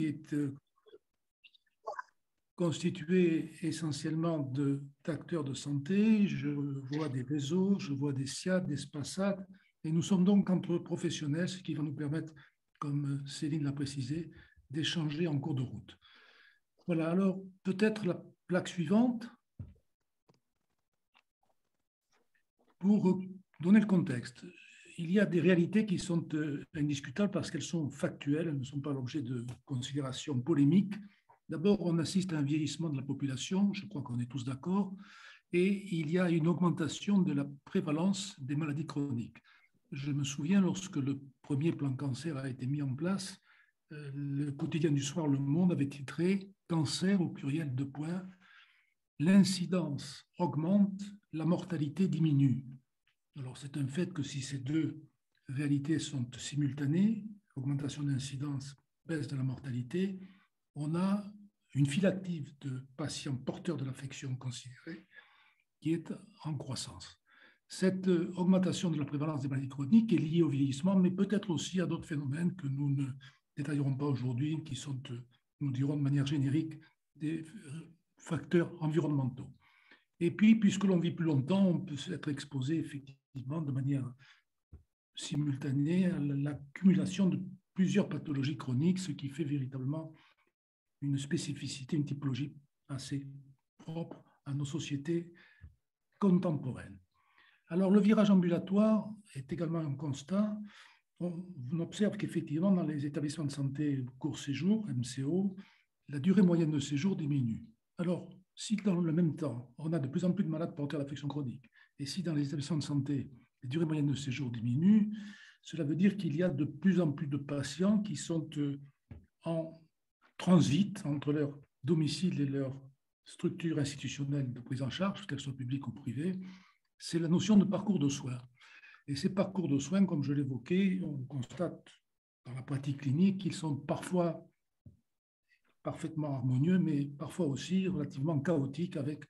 est constitué essentiellement d'acteurs de santé. Je vois des réseaux, je vois des SIAD, des SPASAD, et nous sommes donc entre professionnels, ce qui va nous permettre, comme Céline l'a précisé, d'échanger en cours de route. Voilà, alors peut-être la plaque suivante pour donner le contexte. Il y a des réalités qui sont indiscutables parce qu'elles sont factuelles, elles ne sont pas l'objet de considérations polémiques. D'abord, on assiste à un vieillissement de la population, je crois qu'on est tous d'accord, et il y a une augmentation de la prévalence des maladies chroniques. Je me souviens, lorsque le premier plan cancer a été mis en place, le quotidien du soir, Le Monde, avait titré « Cancer » au pluriel de points. L'incidence augmente, la mortalité diminue. Alors, c'est un fait que si ces deux réalités sont simultanées, augmentation d'incidence, baisse de la mortalité, on a une file active de patients porteurs de l'affection considérée qui est en croissance. Cette augmentation de la prévalence des maladies chroniques est liée au vieillissement, mais peut-être aussi à d'autres phénomènes que nous ne détaillerons pas aujourd'hui, qui sont, nous dirons de manière générique, des facteurs environnementaux. Et puis, puisque l'on vit plus longtemps, on peut être exposé effectivement de manière simultanée à l'accumulation de plusieurs pathologies chroniques, ce qui fait véritablement une spécificité, une typologie assez propre à nos sociétés contemporaines. Alors, le virage ambulatoire est également un constat. On observe qu'effectivement, dans les établissements de santé court séjour, MCO, la durée moyenne de séjour diminue. Alors, si dans le même temps, on a de plus en plus de malades porteurs d'affections chroniques, et si dans les établissements de santé, la durée moyenne de séjour diminue, cela veut dire qu'il y a de plus en plus de patients qui sont en transit entre leur domicile et leur structure institutionnelle de prise en charge, qu'elle soit publique ou privée. C'est la notion de parcours de soins. Et ces parcours de soins, comme je l'évoquais, on constate dans la pratique clinique qu'ils sont parfois parfaitement harmonieux, mais parfois aussi relativement chaotiques, avec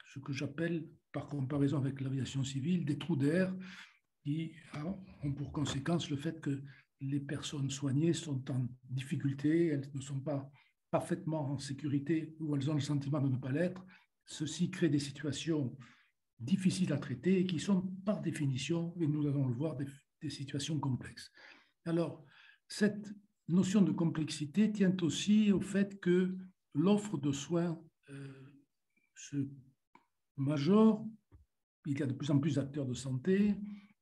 ce que j'appelle, par comparaison avec l'aviation civile, des trous d'air qui ont pour conséquence le fait que les personnes soignées sont en difficulté, elles ne sont pas parfaitement en sécurité ou elles ont le sentiment de ne pas l'être. Ceci crée des situations difficiles à traiter et qui sont par définition, et nous allons le voir, des situations complexes. Alors, cette notion de complexité tient aussi au fait que l'offre de soins se majore, il y a de plus en plus d'acteurs de santé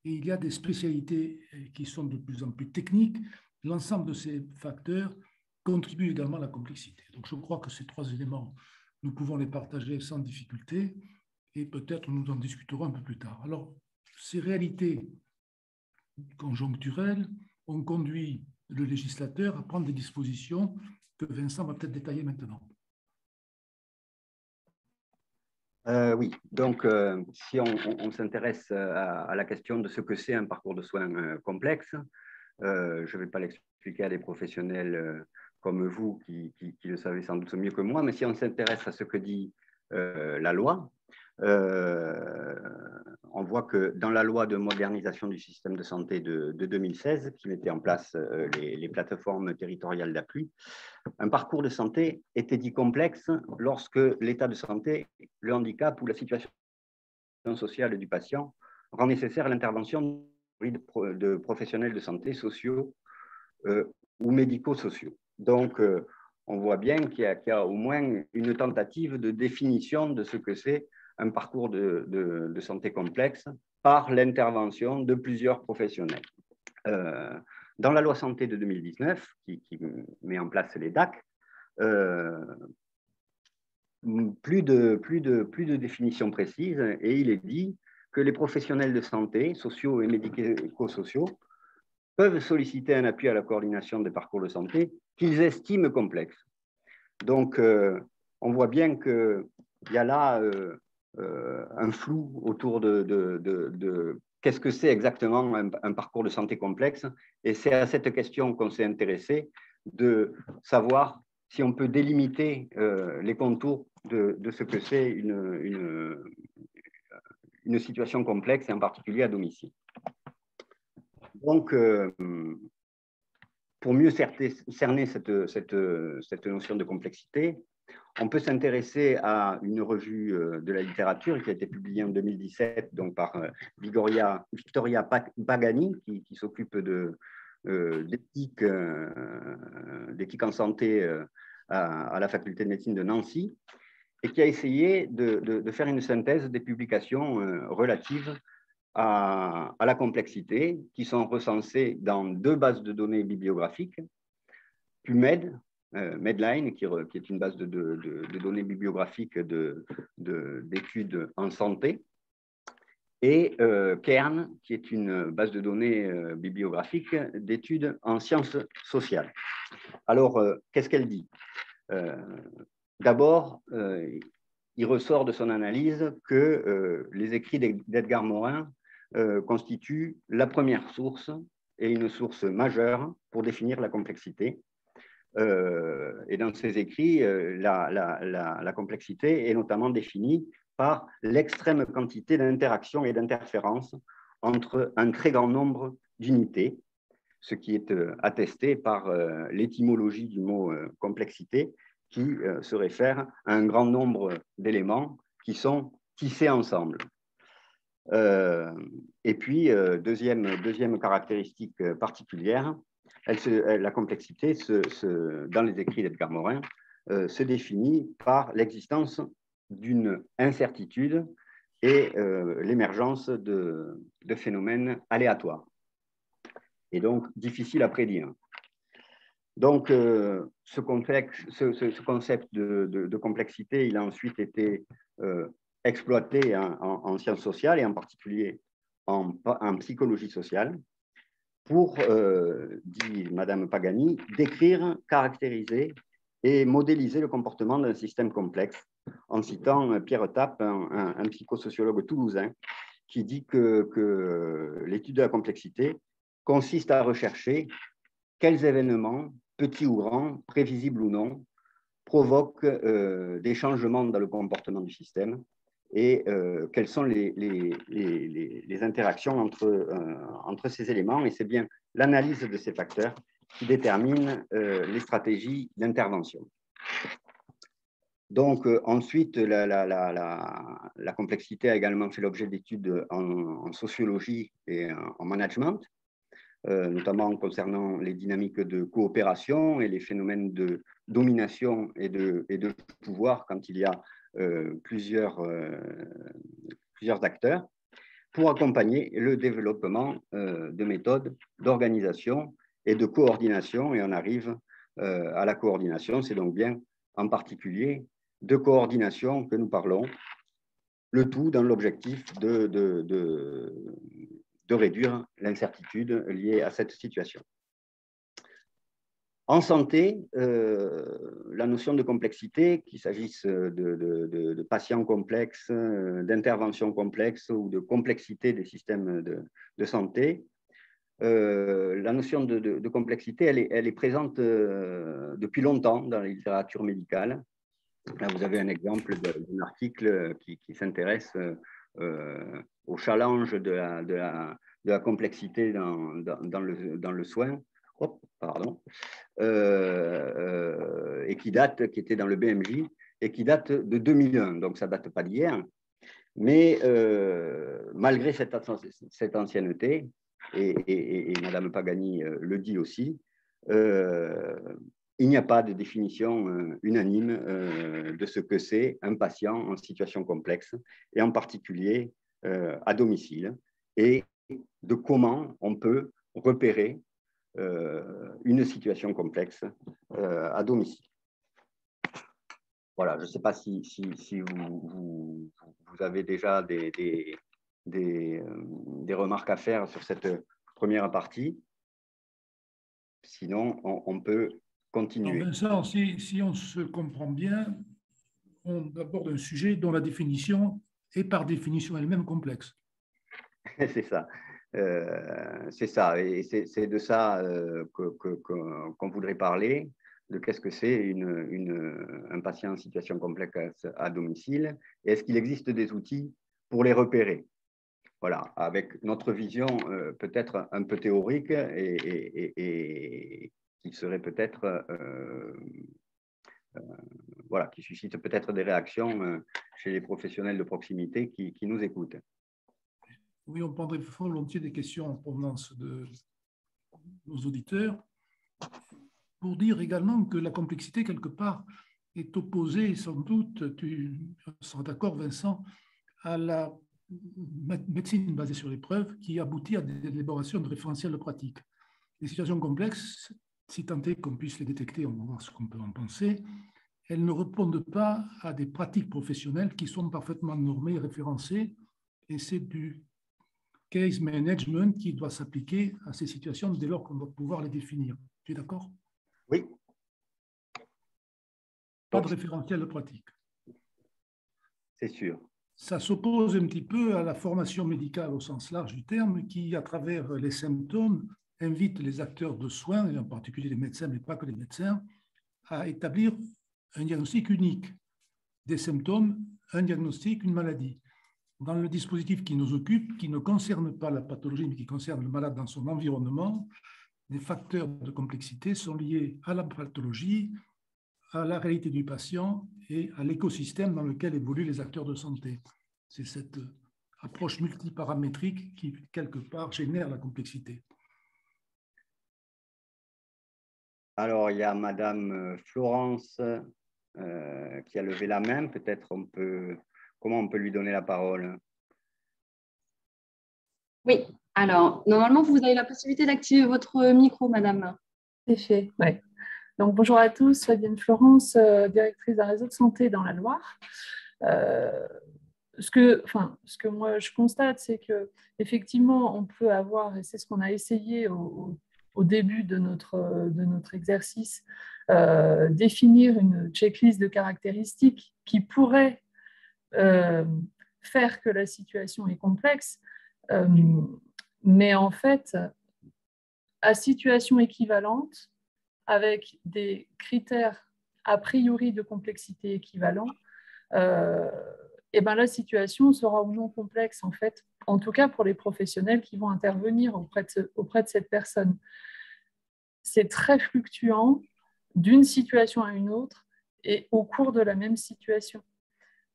et il y a des spécialités qui sont de plus en plus techniques. L'ensemble de ces facteurs contribue également à la complexité. Donc je crois que ces trois éléments, nous pouvons les partager sans difficulté et peut-être nous en discuterons un peu plus tard. Alors, ces réalités conjoncturelles ont conduit le législateur à prendre des dispositions que Vincent va peut-être détailler maintenant. Oui, donc si on s'intéresse à la question de ce que c'est un parcours de soins complexe, je ne vais pas l'expliquer à des professionnels comme vous qui le savez sans doute mieux que moi, mais si on s'intéresse à ce que dit la loi, on voit que dans la loi de modernisation du système de santé de 2016, qui mettait en place les plateformes territoriales d'appui, un parcours de santé était dit complexe lorsque l'état de santé, le handicap ou la situation sociale du patient rend nécessaire l'intervention de professionnels de santé sociaux ou médico-sociaux. Donc, on voit bien qu'il y a au moins une tentative de définition de ce que c'est un parcours de santé complexe par l'intervention de plusieurs professionnels. Dans la loi santé de 2019, qui met en place les DAC, plus de définitions précises, et il est dit que les professionnels de santé, sociaux et médico-sociaux, peuvent solliciter un appui à la coordination des parcours de santé qu'ils estiment complexes. Donc, on voit bien qu'il y a là un flou autour de qu'est-ce que c'est exactement un parcours de santé complexe. Et c'est à cette question qu'on s'est intéressé, de savoir si on peut délimiter les contours de ce que c'est une situation complexe, et en particulier à domicile. Donc, pour mieux cerner cette notion de complexité, on peut s'intéresser à une revue de la littérature qui a été publiée en 2017 donc par Victoria Pagani, qui s'occupe d'éthique en santé à la faculté de médecine de Nancy, et qui a essayé de faire une synthèse des publications relatives à la complexité, qui sont recensées dans 2 bases de données bibliographiques, PubMed, Medline, qui est une base de données bibliographiques d'études en santé, et Kern, qui est une base de données bibliographique d'études en sciences sociales. Alors, qu'est-ce qu'elle dit? D'abord, il ressort de son analyse que les écrits d'Edgar Morin constituent la première source et une source majeure pour définir la complexité. Et dans ces écrits, la complexité est notamment définie par l'extrême quantité d'interactions et d'interférences entre un très grand nombre d'unités, ce qui est attesté par l'étymologie du mot complexité, qui se réfère à un grand nombre d'éléments qui sont tissés ensemble. Et puis, deuxième caractéristique particulière, la complexité, dans les écrits d'Edgar Morin, se définit par l'existence d'une incertitude et l'émergence de phénomènes aléatoires, et donc difficiles à prédire. Donc, ce concept de complexité, il a ensuite été exploité en sciences sociales et en particulier en psychologie sociale pour, dit Madame Pagani, décrire, caractériser et modéliser le comportement d'un système complexe, en citant Pierre Tappe, un psychosociologue toulousain, qui dit que l'étude de la complexité consiste à rechercher quels événements, petits ou grands, prévisibles ou non, provoquent des changements dans le comportement du système et quelles sont les interactions entre ces éléments. Et c'est bien l'analyse de ces facteurs qui détermine les stratégies d'intervention. Donc, ensuite, la complexité a également fait l'objet d'études en sociologie et en management, notamment concernant les dynamiques de coopération et les phénomènes de domination et de pouvoir quand il y a plusieurs acteurs, pour accompagner le développement de méthodes d'organisation et de coordination. Et on arrive à la coordination, c'est donc bien en particulier de coordination que nous parlons, le tout dans l'objectif de réduire l'incertitude liée à cette situation. En santé, la notion de complexité, qu'il s'agisse de patients complexes, d'interventions complexes ou de complexité des systèmes de santé, la notion de complexité, elle est présente depuis longtemps dans la littérature médicale. Là, vous avez un exemple d'un article qui s'intéresse au challenge de la complexité dans le soin. Oh, pardon. Et qui était dans le BMJ et qui date de 2001, donc ça ne date pas d'hier. Mais malgré cette ancienneté, et Madame Pagani le dit aussi, il n'y a pas de définition unanime de ce que c'est un patient en situation complexe, et en particulier à domicile, et de comment on peut repérer une situation complexe à domicile. Voilà, je ne sais pas si vous avez déjà des remarques à faire sur cette première partie. Sinon, on peut continuer. Alors Vincent, si on se comprend bien, on aborde un sujet dont la définition est par définition elle-même complexe. C'est ça. C'est ça. Et c'est de ça qu'on voudrait parler, de qu'est-ce que c'est un patient en situation complexe à domicile. Et est-ce qu'il existe des outils pour les repérer? Voilà, avec notre vision peut-être un peu théorique et qui serait peut-être, voilà, qui suscite peut-être des réactions chez les professionnels de proximité qui nous écoutent. Oui, on prendrait volontiers des questions en provenance de nos auditeurs pour dire également que la complexité, quelque part, est opposée, sans doute, tu seras d'accord, Vincent, à la médecine basée sur les preuves qui aboutit à des élaborations de référentiels de pratique. Les situations complexes, si tant est qu'on puisse les détecter, on va voir ce qu'on peut en penser, elles ne répondent pas à des pratiques professionnelles qui sont parfaitement normées et référencées, et c'est du case management qui doit s'appliquer à ces situations dès lors qu'on doit pouvoir les définir. Tu es d'accord? Oui. Pas de référentiel de pratique. C'est sûr. Ça s'oppose un petit peu à la formation médicale au sens large du terme qui, à travers les symptômes, invite les acteurs de soins, et en particulier les médecins, mais pas que les médecins, à établir un diagnostic unique des symptômes, un diagnostic, une maladie. Dans le dispositif qui nous occupe, qui ne concerne pas la pathologie, mais qui concerne le malade dans son environnement, les facteurs de complexité sont liés à la pathologie, à la réalité du patient et à l'écosystème dans lequel évoluent les acteurs de santé. C'est cette approche multiparamétrique qui, quelque part, génère la complexité. Alors, il y a Madame Florence qui a levé la main. Peut-être comment on peut lui donner la parole? Oui, alors, normalement, vous avez la possibilité d'activer votre micro, madame. C'est fait, oui. Donc, bonjour à tous, Fabienne Florence, directrice d'un réseau de santé dans la Loire. Ce que moi je constate, c'est qu'effectivement, on peut avoir, et c'est ce qu'on a essayé au début de notre exercice, définir une checklist de caractéristiques qui pourrait faire que la situation est complexe, mais en fait, à situation équivalente, avec des critères a priori de complexité équivalents, et ben la situation sera ou non complexe, en fait, en tout cas pour les professionnels qui vont intervenir auprès de cette personne. C'est très fluctuant d'une situation à une autre et au cours de la même situation.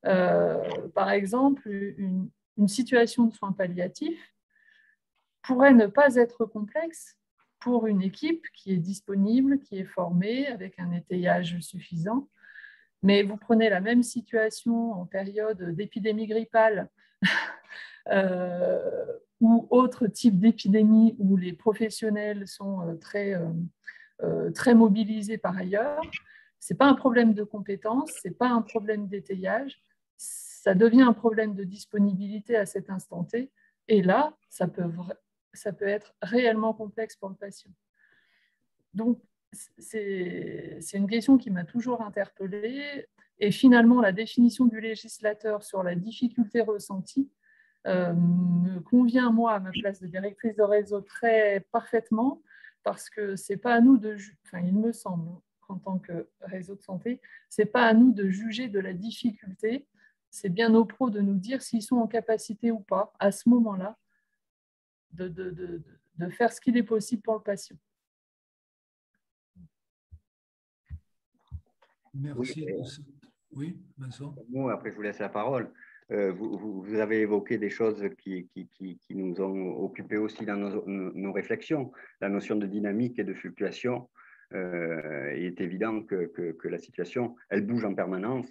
Par exemple, une situation de soins palliatifs pourrait ne pas être complexe pour une équipe qui est disponible, qui est formée, avec un étayage suffisant. Mais vous prenez la même situation en période d'épidémie grippale ou autre type d'épidémie où les professionnels sont très mobilisés par ailleurs. Ce n'est pas un problème de compétence, ce n'est pas un problème d'étayage, ça devient un problème de disponibilité à cet instant T. Et là, ça peut être réellement complexe pour le patient. Donc, c'est une question qui m'a toujours interpellée. Et finalement, la définition du législateur sur la difficulté ressentie me convient, moi, à ma place de directrice de réseau, très parfaitement, parce que c'est pas à nous de juger, enfin, il me semble, en tant que réseau de santé, c'est pas à nous de juger de la difficulté, c'est bien aux pros de nous dire s'ils sont en capacité ou pas, à ce moment-là, de faire ce qu'il est possible pour le patient. Merci. Oui, Vincent. Après, je vous laisse la parole. Vous avez évoqué des choses qui nous ont occupés aussi dans nos réflexions. La notion de dynamique et de fluctuation. Il est évident que la situation, elle bouge en permanence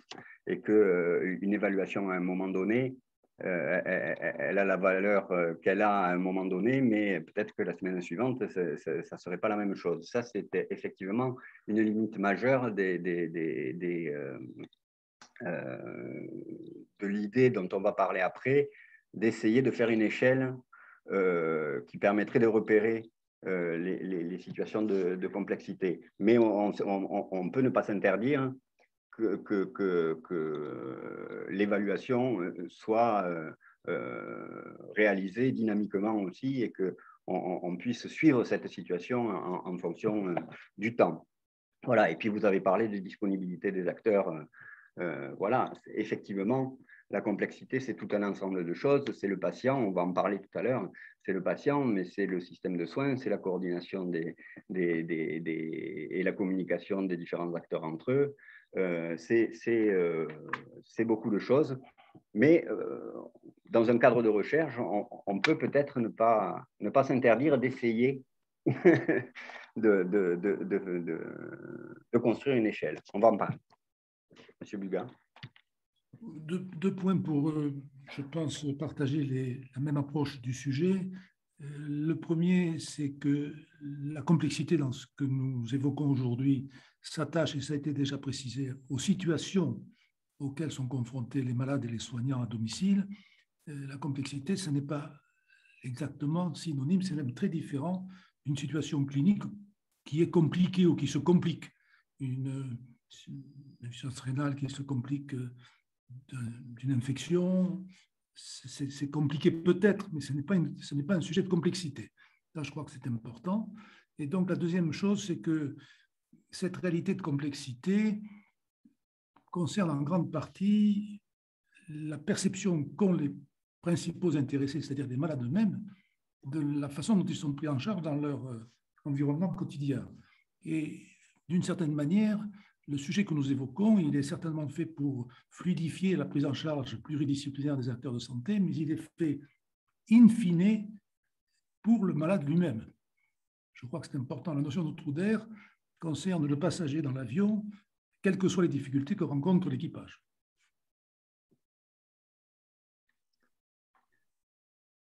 et qu'une évaluation à un moment donné, elle a la valeur qu'elle a à un moment donné, mais peut-être que la semaine suivante, ça ne serait pas la même chose. Ça, c'était effectivement une limite majeure de l'idée dont on va parler après, d'essayer de faire une échelle qui permettrait de repérer les situations de complexité. Mais on peut ne pas s'interdire que l'évaluation soit réalisée dynamiquement aussi et qu'on puisse suivre cette situation en fonction du temps. Voilà. Et puis, vous avez parlé de disponibilité des acteurs. Voilà, effectivement, La complexité, c'est tout un ensemble de choses. C'est le patient, on va en parler tout à l'heure, c'est le patient, mais c'est le système de soins, c'est la coordination et la communication des différents acteurs entre eux. C'est beaucoup de choses. Mais dans un cadre de recherche, on peut peut-être ne pas s'interdire d'essayer de construire une échelle. On va en parler. Monsieur Bugat. Deux points pour, je pense, partager la même approche du sujet. Le premier, c'est que la complexité dans ce que nous évoquons aujourd'hui s'attache, et ça a été déjà précisé, aux situations auxquelles sont confrontés les malades et les soignants à domicile. La complexité, ce n'est pas exactement synonyme, c'est même très différent d'une situation clinique qui est compliquée ou qui se complique. Une insuffisance rénale qui se complique d'une infection, c'est compliqué peut-être, mais ce n'est pas un sujet de complexité. Là, je crois que c'est important. Et donc, la deuxième chose, c'est que cette réalité de complexité concerne en grande partie la perception qu'ont les principaux intéressés, c'est-à-dire les malades eux-mêmes, de la façon dont ils sont pris en charge dans leur environnement quotidien. Et d'une certaine manière, le sujet que nous évoquons, il est certainement fait pour fluidifier la prise en charge pluridisciplinaire des acteurs de santé, mais il est fait in fine pour le malade lui-même. Je crois que c'est important. La notion de trou d'air concerne le passager dans l'avion, quelles que soient les difficultés que rencontre l'équipage.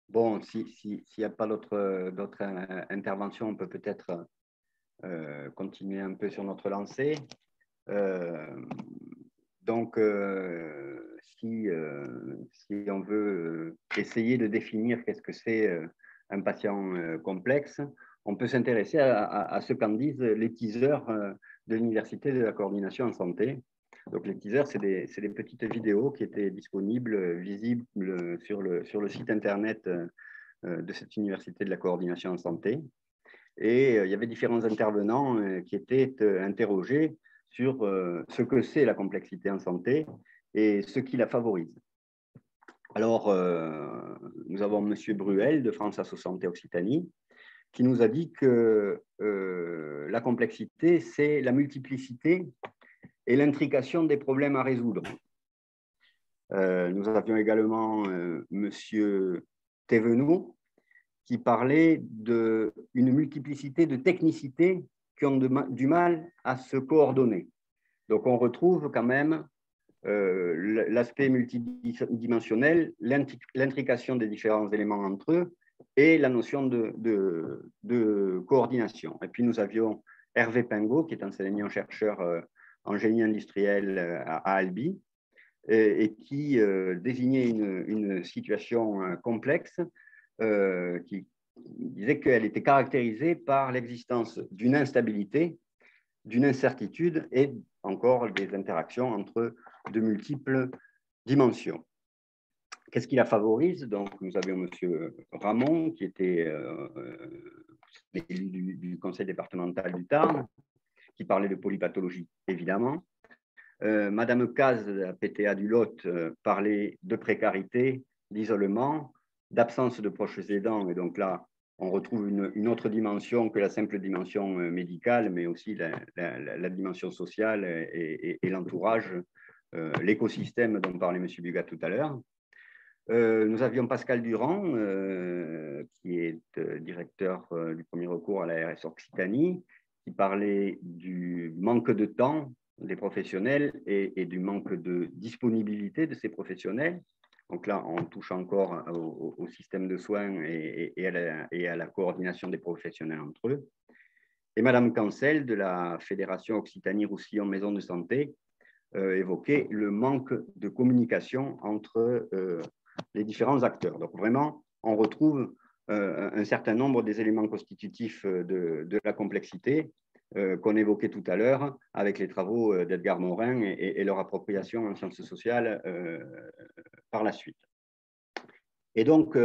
Bon, s'il n'y a pas d'autres interventions, on peut peut-être continuer un peu sur notre lancée. Donc, si on veut essayer de définir qu'est-ce que c'est un patient complexe, on peut s'intéresser à ce qu'en disent les teasers de l'Université de la coordination en santé. Donc, les teasers, c'est des petites vidéos qui étaient disponibles, visibles sur le site Internet de cette Université de la coordination en santé. Et il y avait différents intervenants qui étaient interrogés sur ce que c'est la complexité en santé et ce qui la favorise. Alors, nous avons M. Bruel de France Asso Santé Occitanie qui nous a dit que la complexité, c'est la multiplicité et l'intrication des problèmes à résoudre. Nous avions également M. Thévenot qui parlait d'une multiplicité de technicités qui ont du mal à se coordonner. Donc, on retrouve quand même l'aspect multidimensionnel, l'intrication des différents éléments entre eux et la notion de coordination. Et puis, nous avions Hervé Pingot, qui est enseignant-chercheur en génie industriel à Albi, et qui désignait une situation complexe qui disait qu'elle était caractérisée par l'existence d'une instabilité, d'une incertitude et encore des interactions entre de multiples dimensions. Qu'est-ce qui la favorise? Donc, nous avions M. Ramon, qui était élu du conseil départemental du Tarn, qui parlait de polypathologie, évidemment. Madame Caz, de la PTA du Lot, parlait de précarité, d'isolement, d'absence de proches aidants. Et donc là, on retrouve une autre dimension que la simple dimension médicale, mais aussi la dimension sociale et l'entourage, l'écosystème dont parlait M. Bugat tout à l'heure. Nous avions Pascal Durand, qui est directeur du premier recours à la RS Occitanie, qui parlait du manque de temps des professionnels et du manque de disponibilité de ces professionnels. Donc là, on touche encore au système de soins et à la coordination des professionnels entre eux. Et Madame Cancel, de la Fédération Occitanie-Roussillon Maison de Santé, évoquait le manque de communication entre les différents acteurs. Donc vraiment, on retrouve un certain nombre des éléments constitutifs de la complexité qu'on évoquait tout à l'heure avec les travaux d'Edgar Morin et leur appropriation en sciences sociales par la suite. Et donc,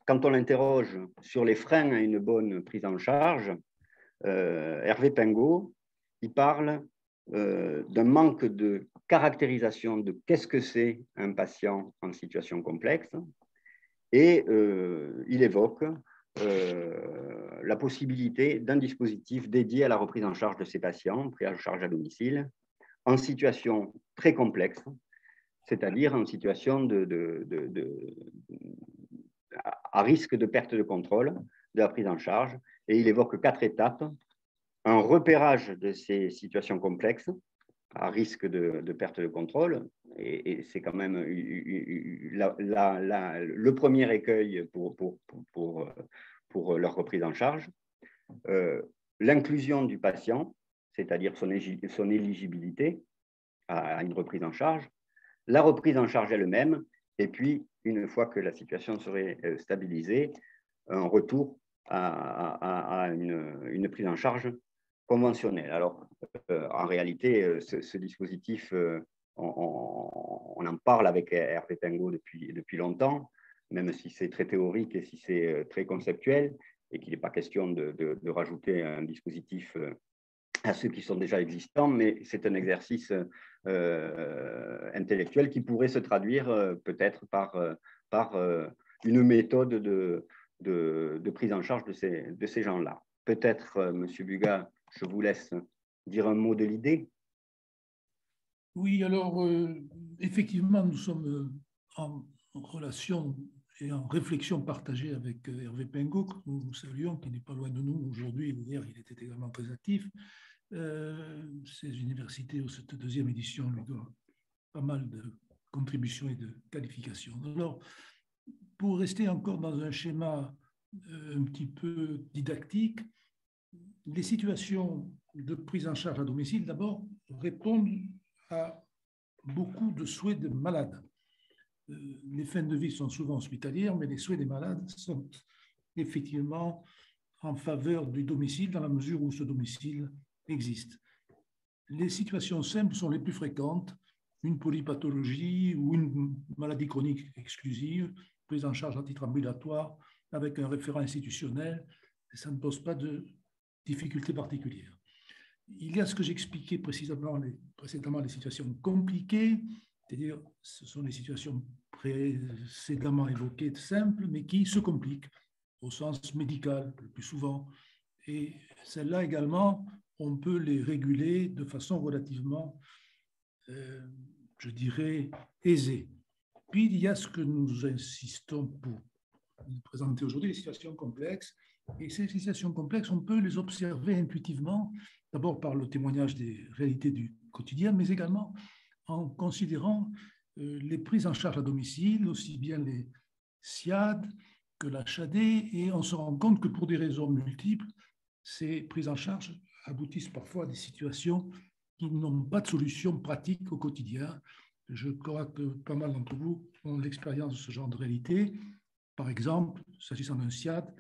quand on l'interroge sur les freins à une bonne prise en charge, Hervé Pingot, il parle d'un manque de caractérisation de qu'est-ce que c'est un patient en situation complexe, et il évoque la possibilité d'un dispositif dédié à la reprise en charge de ces patients, pris en charge à domicile, en situation très complexe, c'est-à-dire en situation à risque de perte de contrôle de la prise en charge. Et il évoque 4 étapes. Un repérage de ces situations complexes à risque de perte de contrôle, et c'est quand même le premier écueil pour leur reprise en charge. L'inclusion du patient, c'est-à-dire son éligibilité à une reprise en charge, la reprise en charge elle-même, et puis, une fois que la situation serait stabilisée, un retour à une prise en charge conventionnelle. Alors, en réalité, ce dispositif, on en parle avec Hervé Pingot depuis longtemps, même si c'est très théorique et si c'est très conceptuel, et qu'il n'est pas question de rajouter un dispositif à ceux qui sont déjà existants, mais c'est un exercice intellectuel qui pourrait se traduire peut-être par une méthode de prise en charge de ces gens-là. Peut-être, Monsieur Bugat, je vous laisse dire un mot de l'idée. Oui, alors, effectivement, nous sommes en relation et en réflexion partagée avec Hervé Pingot, que nous saluons, qui n'est pas loin de nous aujourd'hui. Hier, il était également très actif. Ces universités, cette deuxième édition, lui doit pas mal de contributions et de qualifications. Alors, pour rester encore dans un schéma un petit peu didactique, les situations de prise en charge à domicile, d'abord, répondent à beaucoup de souhaits de malades. Les fins de vie sont souvent hospitalières, mais les souhaits des malades sont effectivement en faveur du domicile dans la mesure où ce domicile existe. Les situations simples sont les plus fréquentes, une polypathologie ou une maladie chronique exclusive, prise en charge à titre ambulatoire avec un référent institutionnel, et ça ne pose pas de difficultés particulières. Il y a ce que j'expliquais précédemment, les situations compliquées, c'est-à-dire ce sont les situations précédemment évoquées simples, mais qui se compliquent au sens médical le plus souvent. Et celles-là également, on peut les réguler de façon relativement, je dirais, aisée. Puis il y a ce que nous insistons pour présenter aujourd'hui, les situations complexes. Et ces situations complexes, on peut les observer intuitivement, d'abord par le témoignage des réalités du quotidien, mais également en considérant les prises en charge à domicile, aussi bien les SIAD que l'HAD, et on se rend compte que pour des raisons multiples, ces prises en charge aboutissent parfois à des situations qui n'ont pas de solution pratique au quotidien. Je crois que pas mal d'entre vous ont l'expérience de ce genre de réalité. Par exemple, s'agissant d'un SIAD,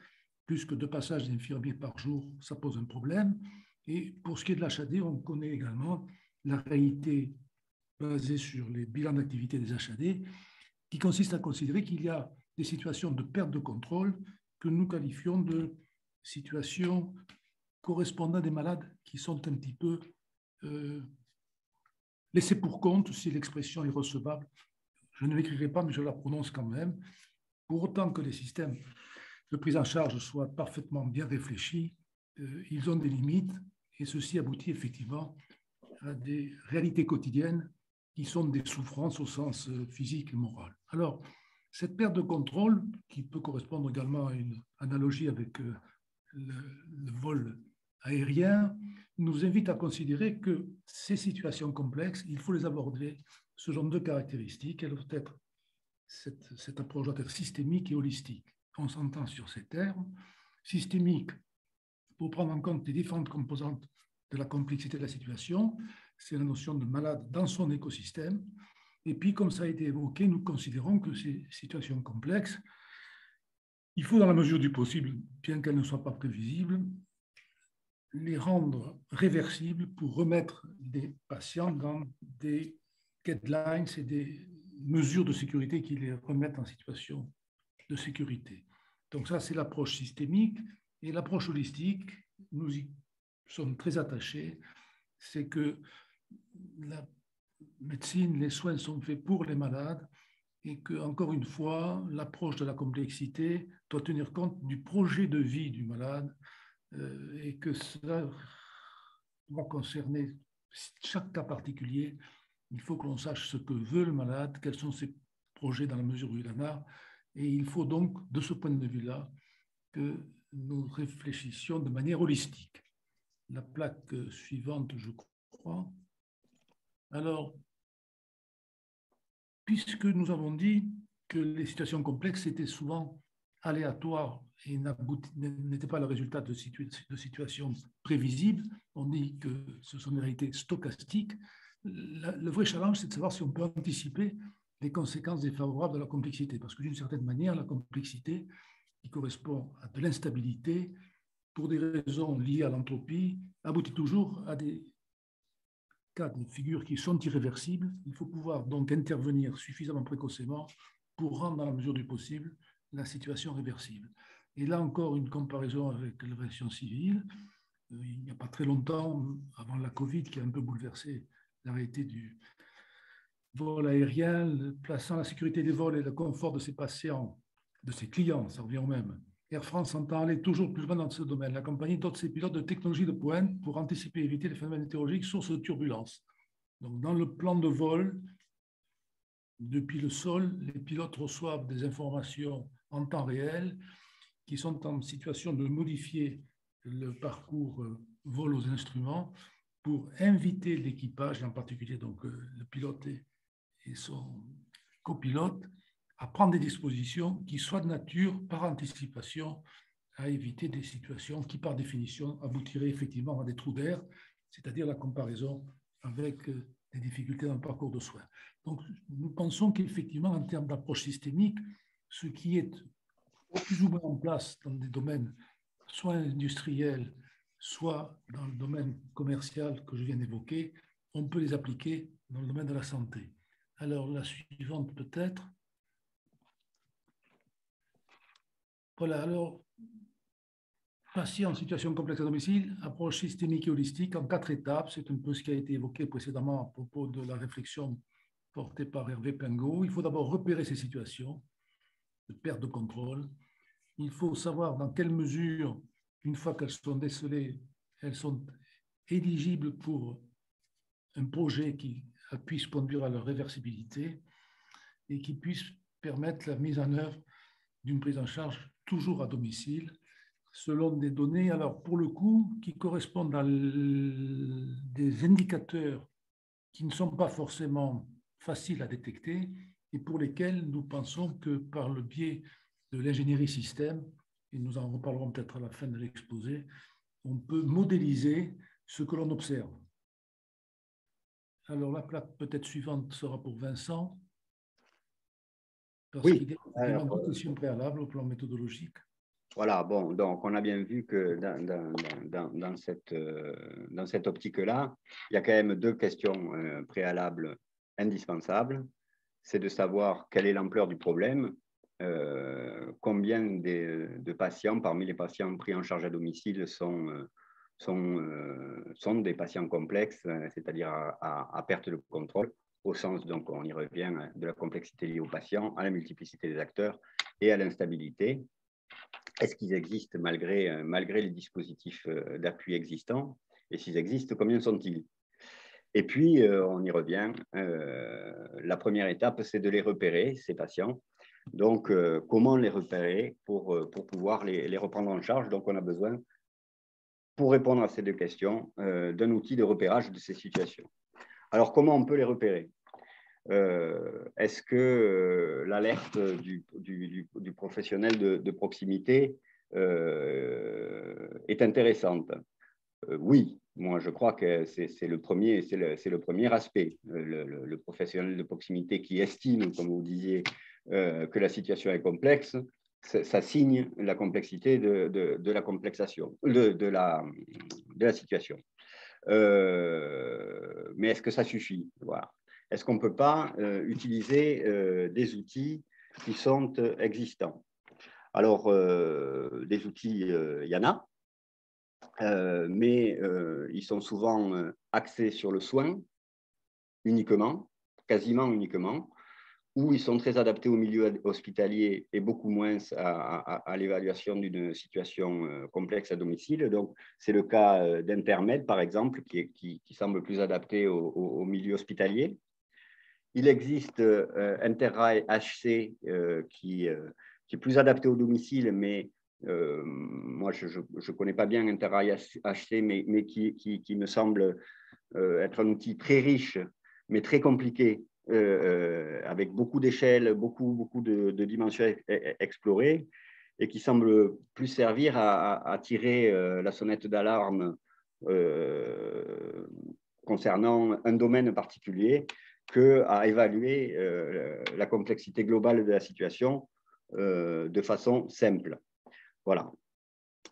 plus que 2 passages d'infirmiers par jour, ça pose un problème. Et pour ce qui est de l'HAD, on connaît également la réalité basée sur les bilans d'activité des HAD, qui consiste à considérer qu'il y a des situations de perte de contrôle que nous qualifions de situations correspondant à des malades qui sont un petit peu laissés pour compte, si l'expression est recevable. Je ne l'écrirai pas, mais je la prononce quand même. Pour autant que les systèmes de prise en charge soient parfaitement bien réfléchis, ils ont des limites, et ceci aboutit effectivement à des réalités quotidiennes qui sont des souffrances au sens physique et moral. Alors, cette perte de contrôle, qui peut correspondre également à une analogie avec le vol aérien, nous invite à considérer que ces situations complexes, il faut les aborder selon 2 caractéristiques. Elles doivent être, cette approche doit être systémique et holistique. On s'entend sur ces termes. Systémique, pour prendre en compte les différentes composantes de la complexité de la situation, c'est la notion de malade dans son écosystème. Et puis, comme ça a été évoqué, nous considérons que ces situations complexes, il faut, dans la mesure du possible, bien qu'elles ne soient pas prévisibles, les rendre réversibles pour remettre des patients dans des guidelines et des mesures de sécurité qui les remettent en situation de sécurité. Donc ça, c'est l'approche systémique. Et l'approche holistique, nous y sommes très attachés, c'est que la médecine, les soins sont faits pour les malades et que, encore une fois, l'approche de la complexité doit tenir compte du projet de vie du malade et que cela doit concerner chaque cas particulier. Il faut que l'on sache ce que veut le malade, quels sont ses projets dans la mesure où il en a. Et il faut donc, de ce point de vue-là, que nous réfléchissions de manière holistique. La plaque suivante, je crois. Alors, puisque nous avons dit que les situations complexes étaient souvent aléatoires et n'étaient pas le résultat de situations prévisibles, on dit que ce sont des réalités stochastiques. Le vrai challenge, c'est de savoir si on peut anticiper les conséquences défavorables de la complexité, parce que d'une certaine manière, la complexité, qui correspond à de l'instabilité, pour des raisons liées à l'entropie, aboutit toujours à des cas de figure qui sont irréversibles. Il faut pouvoir donc intervenir suffisamment précocement pour rendre, dans la mesure du possible, la situation réversible. Et là encore, une comparaison avec l'aviation civile. Il n'y a pas très longtemps, avant la Covid, qui a un peu bouleversé la réalité du vol aérien, plaçant la sécurité des vols et le confort de ses patients, de ses clients, ça revient au même. Air France entend aller toujours plus loin dans ce domaine. La compagnie dote ses pilotes de technologies de pointe pour anticiper et éviter les phénomènes météorologiques sources de turbulences. Donc, dans le plan de vol, depuis le sol, les pilotes reçoivent des informations en temps réel qui sont en situation de modifier le parcours vol aux instruments pour inviter l'équipage, et en particulier donc, le pilote et son copilote, à prendre des dispositions qui soient de nature, par anticipation, à éviter des situations qui, par définition, aboutiraient effectivement à des trous d'air, c'est-à-dire la comparaison avec des difficultés dans le parcours de soins. Donc, nous pensons qu'effectivement, en termes d'approche systémique, ce qui est plus ou moins en place dans des domaines soit industriels, soit dans le domaine commercial que je viens d'évoquer, on peut les appliquer dans le domaine de la santé. Alors, la suivante peut-être. Voilà, alors, patient en situation complexe à domicile, approche systémique et holistique en 4 étapes. C'est un peu ce qui a été évoqué précédemment à propos de la réflexion portée par Hervé Pingot. Il faut d'abord repérer ces situations de perte de contrôle. Il faut savoir dans quelle mesure, une fois qu'elles sont décelées, elles sont éligibles pour un projet qui puisse conduire à leur réversibilité et qui puisse permettre la mise en œuvre d'une prise en charge toujours à domicile, selon des données, alors pour le coup, qui correspondent à des indicateurs qui ne sont pas forcément faciles à détecter et pour lesquels nous pensons que par le biais de l'ingénierie système, et nous en reparlerons peut-être à la fin de l'exposé, on peut modéliser ce que l'on observe. Alors la plaque peut-être suivante sera pour Vincent, parce qu'il y a deux questions préalables au plan méthodologique. Voilà, bon, donc on a bien vu que dans cette optique-là, il y a quand même 2 questions préalables indispensables. C'est de savoir quelle est l'ampleur du problème, combien de patients, parmi les patients pris en charge à domicile, sont des patients complexes, c'est-à-dire à perte de contrôle, au sens, donc on y revient, de la complexité liée aux patients, à la multiplicité des acteurs et à l'instabilité. Est-ce qu'ils existent malgré les dispositifs d'appui existants? Et s'ils existent, combien sont-ils? Et puis, on y revient. La première étape, c'est de les repérer, ces patients. Donc, comment les repérer pour pouvoir les reprendre en charge? Donc, on a besoin, pour répondre à ces 2 questions, d'un outil de repérage de ces situations. Alors, comment on peut les repérer? Est-ce que l'alerte du professionnel de proximité est intéressante? Oui, moi je crois que c'est le premier aspect. Le professionnel de proximité qui estime, comme vous disiez, que la situation est complexe, ça signe la complexité de la complexation, de la situation. Mais est-ce que ça suffit? Voilà. Est-ce qu'on ne peut pas utiliser des outils qui sont existants? Alors, des outils, il y en a, mais ils sont souvent axés sur le soin uniquement, quasiment uniquement, ou ils sont très adaptés au milieu hospitalier et beaucoup moins à l'évaluation d'une situation complexe à domicile. Donc, c'est le cas d'Intermed, par exemple, qui semble plus adapté au milieu hospitalier. Il existe Interrail HC qui est plus adapté au domicile, mais moi, je ne connais pas bien Interrail HC, mais qui me semble être un outil très riche, mais très compliqué, avec beaucoup d'échelles, beaucoup de dimensions explorées, et qui semble plus servir à tirer la sonnette d'alarme concernant un domaine particulier qu'à évaluer la complexité globale de la situation de façon simple. Voilà.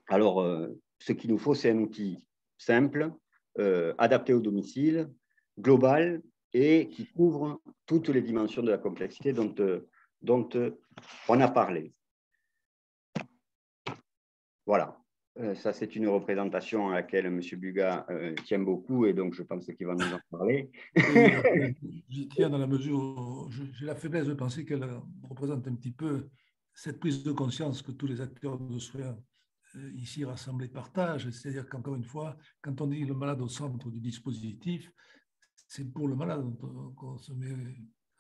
Alors, ce qu'il nous faut, c'est un outil simple, adapté au domicile, global, et qui couvre toutes les dimensions de la complexité dont on a parlé. Voilà. Ça, c'est une représentation à laquelle M. Bugat tient beaucoup, et donc je pense qu'il va nous en parler. J'y tiens dans la mesure où j'ai la faiblesse de penser qu'elle représente un petit peu cette prise de conscience que tous les acteurs de soins ici rassemblés partagent. C'est-à-dire qu'encore une fois, quand on dit le malade au centre du dispositif, c'est pour le malade qu'on se met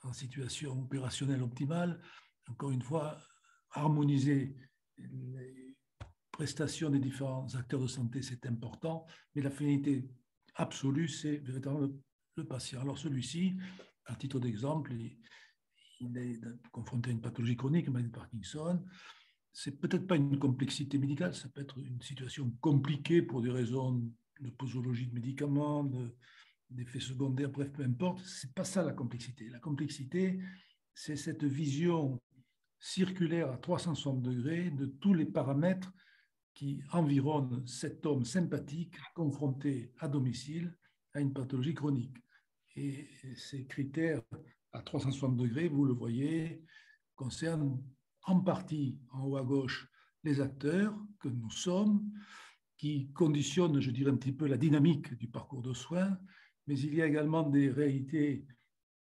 en situation opérationnelle optimale. Encore une fois, harmoniser les prestations des différents acteurs de santé, c'est important, mais la finalité absolue, c'est véritablement le patient. Alors celui-ci, à titre d'exemple, il est confronté à une pathologie chronique, maladie de Parkinson. C'est peut-être pas une complexité médicale, ça peut être une situation compliquée pour des raisons de posologie de médicaments, d'effets secondaires, bref, peu importe. C'est pas ça la complexité. La complexité, c'est cette vision circulaire à 360 degrés de tous les paramètres qui environne cet homme sympathique confronté à domicile à une pathologie chronique. Et ces critères à 360 degrés, vous le voyez, concernent en partie, en haut à gauche, les acteurs que nous sommes, qui conditionnent, je dirais, un petit peu la dynamique du parcours de soins, mais il y a également des réalités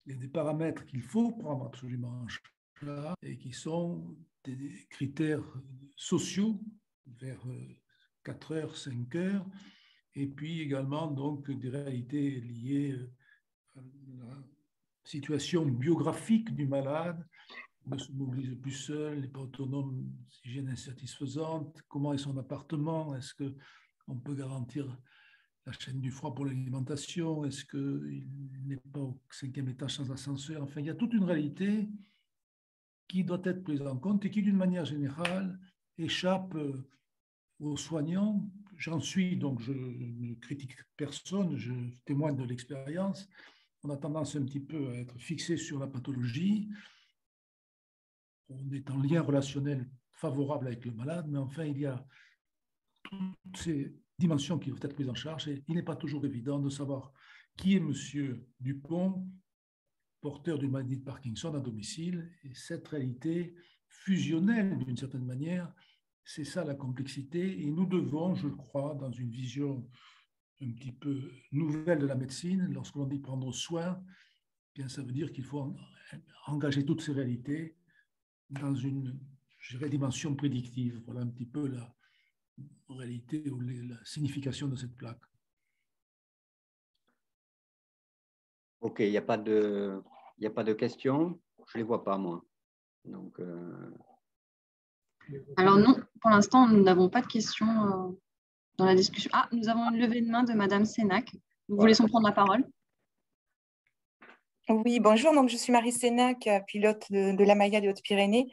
et des paramètres qu'il faut prendre absolument en charge et qui sont des critères sociaux vers 4 heures, 5 heures, et puis également donc des réalités liées à la situation biographique du malade, ne se mobilise plus seul, n'est pas autonome, hygiène insatisfaisante, comment est son appartement, est-ce qu'on peut garantir la chaîne du froid pour l'alimentation, est-ce qu'il n'est pas au 5e étage sans ascenseur, enfin il y a toute une réalité qui doit être prise en compte et qui d'une manière générale échappe aux soignants. J'en suis, donc je ne critique personne, je témoigne de l'expérience. On a tendance un petit peu à être fixé sur la pathologie. On est en lien relationnel favorable avec le malade, mais enfin, il y a toutes ces dimensions qui doivent être prises en charge et il n'est pas toujours évident de savoir qui est M. Dupont, porteur d'une maladie de Parkinson à domicile. Et cette réalité fusionnelle, d'une certaine manière, c'est ça la complexité. Et nous devons, je crois, dans une vision un petit peu nouvelle de la médecine, lorsque l'on dit prendre soin, bien, ça veut dire qu'il faut engager toutes ces réalités dans une, je dirais, dimension prédictive. Voilà un petit peu la réalité ou la signification de cette plaque. Ok, il n'y a pas de questions. Je ne les vois pas, moi. Donc, Alors non, pour l'instant, nous n'avons pas de questions dans la discussion. Ah, nous avons une levée de main de Madame Sénac. Nous vous laissons prendre la parole. Oui, bonjour. Donc, je suis Marie Sénac, pilote de la Maya des Hautes-Pyrénées.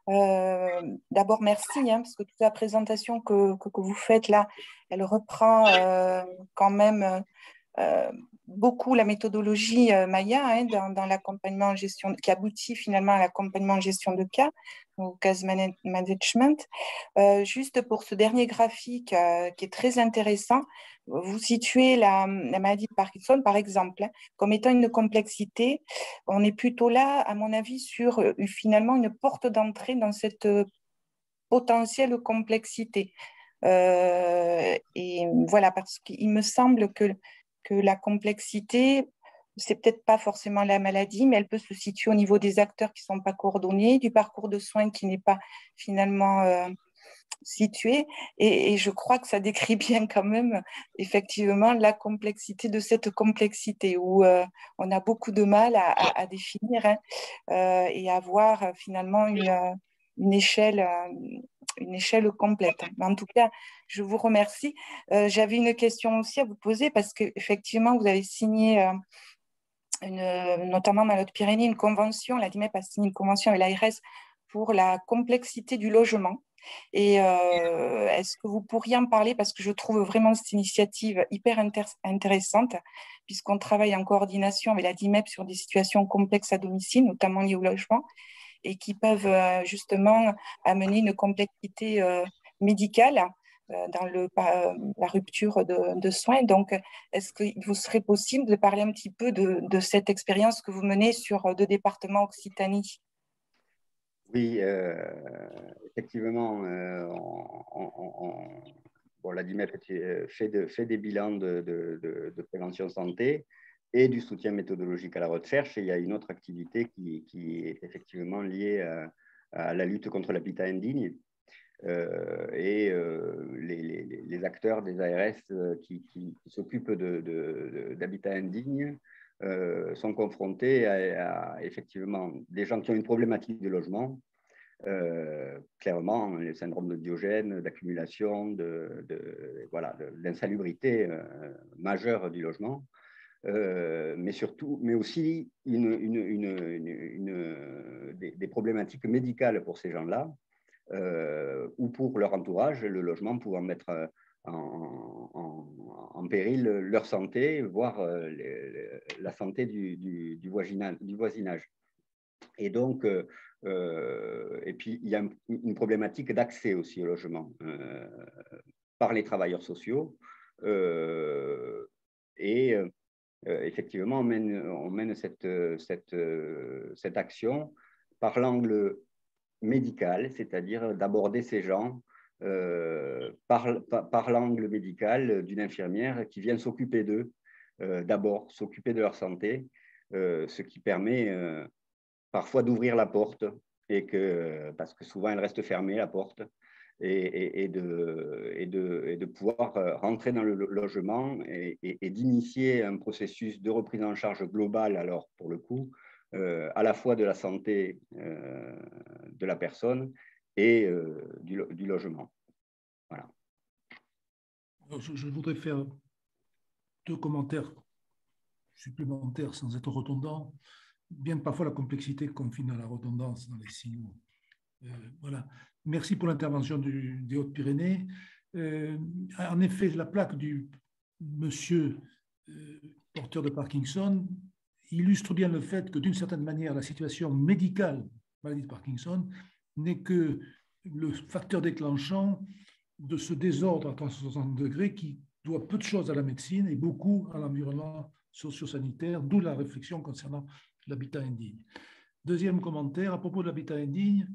D'abord, merci, parce que toute la présentation que vous faites là, elle reprend quand même beaucoup la méthodologie Maya dans l'accompagnement en gestion, qui aboutit finalement à l'accompagnement en gestion de cas, au case management. Juste pour ce dernier graphique qui est très intéressant, vous situez la maladie de Parkinson, par exemple, comme étant une complexité. On est plutôt là, à mon avis, sur finalement une porte d'entrée dans cette potentielle complexité. Et voilà, parce qu'il me semble que la complexité c'est peut-être pas forcément la maladie, mais elle peut se situer au niveau des acteurs qui ne sont pas coordonnés, du parcours de soins qui n'est pas finalement situé. Et je crois que ça décrit bien quand même effectivement la complexité de cette complexité où on a beaucoup de mal à définir et à voir finalement une échelle complète. Mais en tout cas, je vous remercie. J'avais une question aussi à vous poser parce qu'effectivement, vous avez signé, notamment dans Haute-Pyrénées, une convention, la DIMEP a signé une convention avec l'ARS pour la complexité du logement. Et est-ce que vous pourriez en parler parce que je trouve vraiment cette initiative hyper intéressante puisqu'on travaille en coordination avec la DIMEP sur des situations complexes à domicile, notamment liées au logement, et qui peuvent justement amener une complexité médicale dans la rupture de soins. Donc, est-ce qu'il vous serait possible de parler un petit peu de cette expérience que vous menez sur 2 départements Occitanie? Oui, effectivement, bon, la DIMEP fait des bilans de prévention santé et du soutien méthodologique à la recherche. Et il y a une autre activité qui est effectivement liée à la lutte contre l'habitat indigne. Les acteurs des ARS qui s'occupent d'habitat indigne sont confrontés à effectivement des gens qui ont une problématique de logement, clairement le syndrome de Diogène, d'accumulation, d'insalubrité majeure du logement, mais aussi des problématiques médicales pour ces gens-là, ou pour leur entourage, le logement pouvant mettre en péril leur santé, voire la santé du voisinage. Et donc, et puis il y a une problématique d'accès aussi au logement par les travailleurs sociaux. Effectivement, on mène cette action par l'angle médical, c'est-à-dire d'aborder ces gens par l'angle médical d'une infirmière qui vient s'occuper d'eux, d'abord s'occuper de leur santé, ce qui permet parfois d'ouvrir la porte, parce que souvent elle reste fermée, la porte, et de pouvoir rentrer dans le logement et d'initier un processus de reprise en charge globale, alors pour le coup, à la fois de la santé de la personne et du logement. Voilà. Je voudrais faire 2 commentaires supplémentaires sans être redondant, bien que parfois la complexité confine à la redondance dans les signaux. Voilà. Merci pour l'intervention des Hautes-Pyrénées. En effet, la plaque du monsieur porteur de Parkinson illustre bien le fait que, d'une certaine manière, la situation médicale, maladie de Parkinson, n'est que le facteur déclenchant de ce désordre à 360 degrés qui doit peu de choses à la médecine et beaucoup à l'environnement socio-sanitaire, d'où la réflexion concernant l'habitat indigne. Deuxième commentaire, à propos de l'habitat indigne,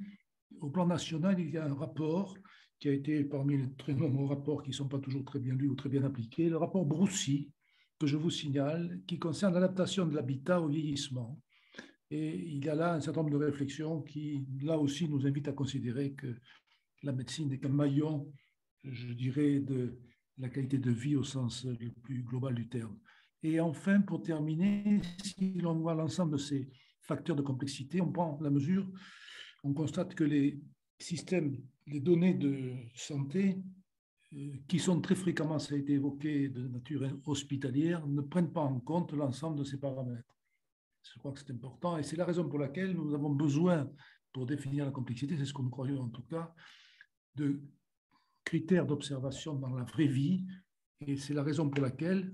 au plan national, il y a un rapport qui a été parmi les très nombreux rapports qui ne sont pas toujours très bien lus ou très bien appliqués, le rapport Broussy, que je vous signale, qui concerne l'adaptation de l'habitat au vieillissement. Et il y a là un certain nombre de réflexions qui, là aussi, nous invitent à considérer que la médecine n'est qu'un maillon, je dirais, de la qualité de vie au sens le plus global du terme. Et enfin, pour terminer, si l'on voit l'ensemble de ces facteurs de complexité, on prend la mesure, on constate que les systèmes, les données de santé, qui sont très fréquemment, ça a été évoqué, de nature hospitalière, ne prennent pas en compte l'ensemble de ces paramètres. Je crois que c'est important et c'est la raison pour laquelle nous avons besoin, pour définir la complexité, c'est ce que nous croyons en tout cas, de critères d'observation dans la vraie vie, et c'est la raison pour laquelle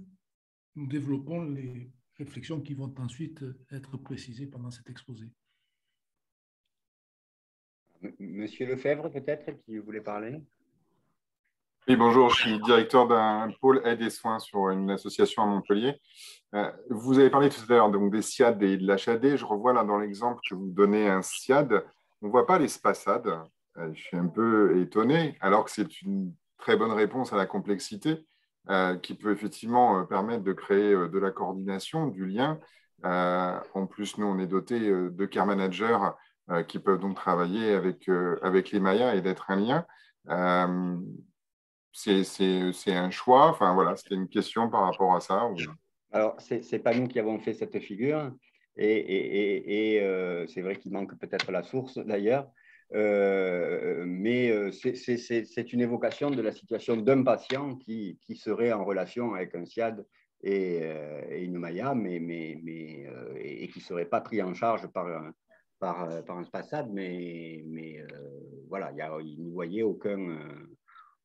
nous développons les réflexions qui vont ensuite être précisées pendant cet exposé. Monsieur Lefebvre, peut-être, qui voulait parler? Oui, bonjour, je suis directeur d'un pôle aide et soins sur une association à Montpellier. Vous avez parlé tout à l'heure donc des SIAD et de l'HAD. Je revois là dans l'exemple que vous donnez un SIAD. On ne voit pas les SPASAD. Je suis un peu étonné, alors que c'est une très bonne réponse à la complexité. qui peut effectivement permettre de créer de la coordination, du lien. En plus, nous, on est doté de care managers qui peuvent donc travailler avec les Mayas et d'être un lien. C'est un choix. Enfin, voilà, c'était une question par rapport à ça. Alors, ce n'est pas nous qui avons fait cette figure. Et c'est vrai qu'il manque peut-être la source, d'ailleurs. Mais c'est une évocation de la situation d'un patient qui serait en relation avec un SIAD et une Maya, et qui ne serait pas pris en charge par un SPASAD, mais voilà, il n'y voyait aucun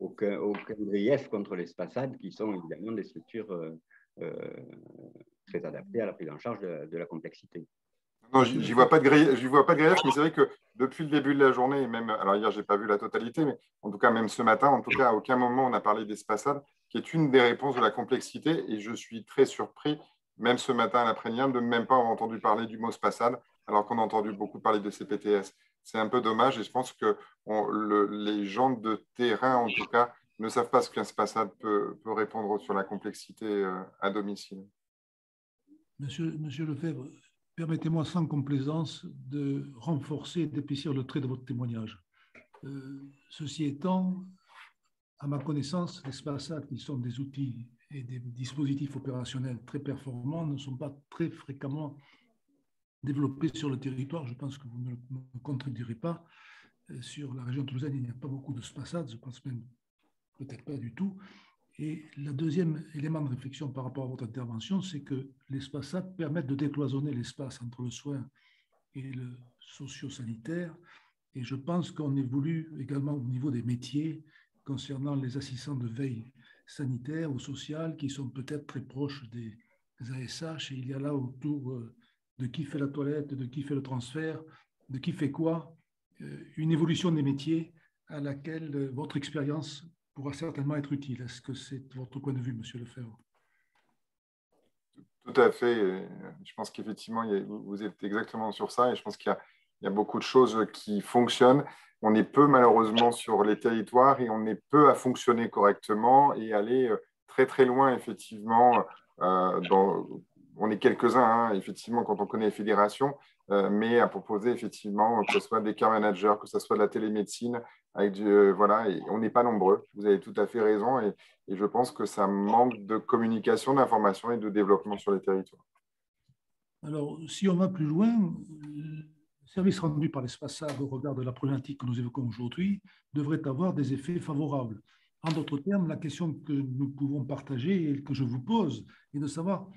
grief contre les SPASAD, qui sont évidemment des structures très adaptées à la prise en charge de la complexité. Non, je n'y vois pas de grief, mais c'est vrai que depuis le début de la journée, même, alors hier, je n'ai pas vu la totalité, mais en tout cas, même ce matin, en tout cas, à aucun moment, on a parlé des SPASAD, qui est une des réponses de la complexité, et je suis très surpris, même ce matin à l'après-midi, de ne même pas avoir entendu parler du mot SPASAD, alors qu'on a entendu beaucoup parler de CPTS. C'est un peu dommage, et je pense que les gens de terrain, en tout cas, ne savent pas ce qu'un SPASAD peut répondre sur la complexité à domicile. Monsieur Lefebvre, permettez-moi sans complaisance de renforcer et d'épaissir le trait de votre témoignage. Ceci étant, à ma connaissance, les SPASAD, qui sont des outils et des dispositifs opérationnels très performants, ne sont pas très fréquemment développés sur le territoire. Je pense que vous ne me contredirez pas. Sur la région toulousaine, il n'y a pas beaucoup de SPASAD, je pense même peut-être pas du tout. Et le deuxième élément de réflexion par rapport à votre intervention, c'est que les SPASAD permettent de décloisonner l'espace entre le soin et le socio-sanitaire. Et je pense qu'on évolue également au niveau des métiers concernant les assistants de veille sanitaire ou sociale qui sont peut-être très proches des ASH. Et il y a là autour de qui fait la toilette, de qui fait le transfert, de qui fait quoi, une évolution des métiers à laquelle votre expérience pourra certainement être utile. Est-ce que c'est votre point de vue, Monsieur Lefebvre? Tout à fait. Je pense qu'effectivement, vous êtes exactement sur ça et je pense qu'il y a beaucoup de choses qui fonctionnent. On est peu, malheureusement, sur les territoires et on est peu à fonctionner correctement et aller très, très loin, effectivement. On est quelques-uns, hein, effectivement, quand on connaît les fédérations, mais à proposer, effectivement, que ce soit des care managers, que ce soit de la télémédecine, voilà, et on n'est pas nombreux. Vous avez tout à fait raison et je pense que ça manque de communication, d'information et de développement sur les territoires. Alors, si on va plus loin, le service rendu par les SPASAD au regard de la problématique que nous évoquons aujourd'hui devrait avoir des effets favorables. En d'autres termes, la question que nous pouvons partager et que je vous pose est de savoir,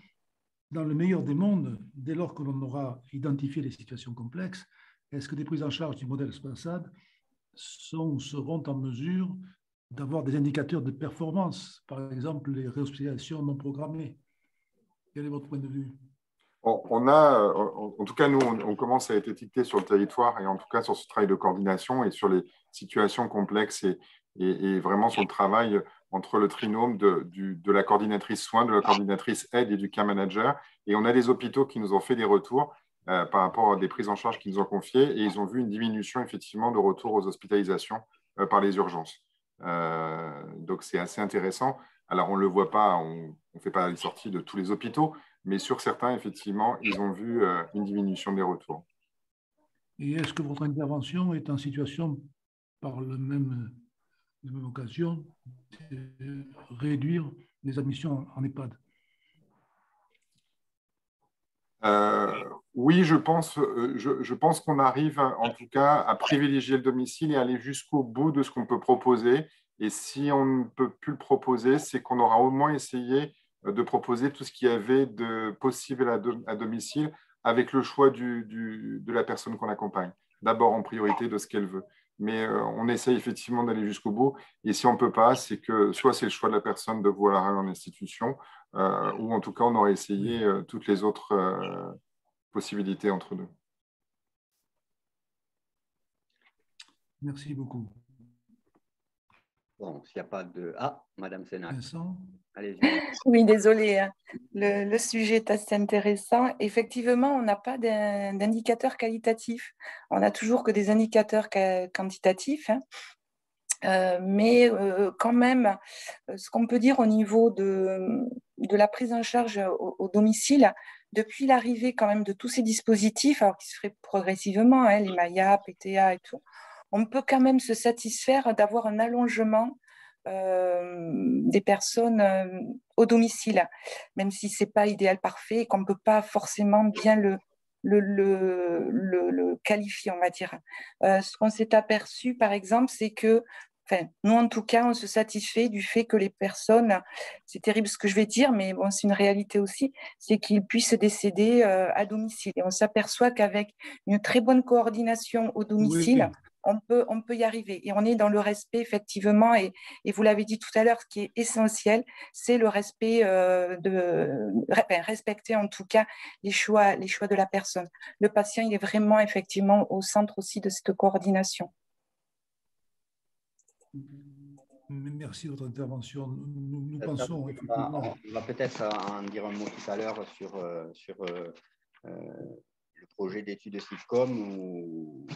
dans le meilleur des mondes, dès lors que l'on aura identifié les situations complexes, est-ce que des prises en charge du modèle SPASAD seront en mesure d'avoir des indicateurs de performance, par exemple les réhospitalisations non programmées? Quel est votre point de vue? En tout cas, nous, on commence à être étiqueté sur le territoire et en tout cas sur ce travail de coordination et sur les situations complexes et vraiment sur le travail entre le trinôme de la coordinatrice soins, de la coordinatrice aide et du care manager. Et on a des hôpitaux qui nous ont fait des retours par rapport à des prises en charge qu'ils nous ont confiées et ils ont vu une diminution effectivement de retour aux hospitalisations par les urgences. Donc, c'est assez intéressant. Alors, on ne le voit pas, on ne fait pas les sorties de tous les hôpitaux, mais sur certains, effectivement, ils ont vu une diminution des retours. Et est-ce que votre intervention est en situation, par la même occasion, de réduire les admissions en EHPAD? Oui, je pense qu'on arrive en tout cas à privilégier le domicile et aller jusqu'au bout de ce qu'on peut proposer. Et si on ne peut plus le proposer, c'est qu'on aura au moins essayé de proposer tout ce qu'il y avait de possible à domicile avec le choix de la personne qu'on accompagne. D'abord en priorité de ce qu'elle veut. Mais on essaye effectivement d'aller jusqu'au bout. Et si on ne peut pas, c'est que soit c'est le choix de la personne de vouloir aller en institution, ou en tout cas, on aurait essayé toutes les autres possibilités entre deux. Merci beaucoup. Bon, s'il n'y a pas de... Ah, Madame Sénac. Vincent? Allez-y. Oui, désolée. Le sujet est assez intéressant. Effectivement, on n'a pas d'indicateurs qualitatifs. On n'a toujours que des indicateurs quantitatifs. Mais quand même, ce qu'on peut dire au niveau de la prise en charge au domicile, depuis l'arrivée quand même de tous ces dispositifs, alors qui se ferait progressivement, hein, les MAIA, PTA et tout, on peut quand même se satisfaire d'avoir un allongement des personnes au domicile, même si ce n'est pas idéal parfait et qu'on ne peut pas forcément bien le qualifier, on va dire. Ce qu'on s'est aperçu, par exemple, c'est que enfin, nous, en tout cas, on se satisfait du fait que les personnes, c'est terrible ce que je vais dire, mais bon, c'est une réalité aussi, c'est qu'ils puissent décéder à domicile. Et on s'aperçoit qu'avec une très bonne coordination au domicile, Oui. on peut y arriver. Et on est dans le respect, effectivement, et vous l'avez dit tout à l'heure, ce qui est essentiel, c'est le respect respecter en tout cas les choix de la personne. Le patient, il est vraiment, effectivement, au centre aussi de cette coordination. Merci de votre intervention. Nous pensons effectivement... On va peut-être en dire un mot tout à l'heure sur le projet d'étude SIFCOM où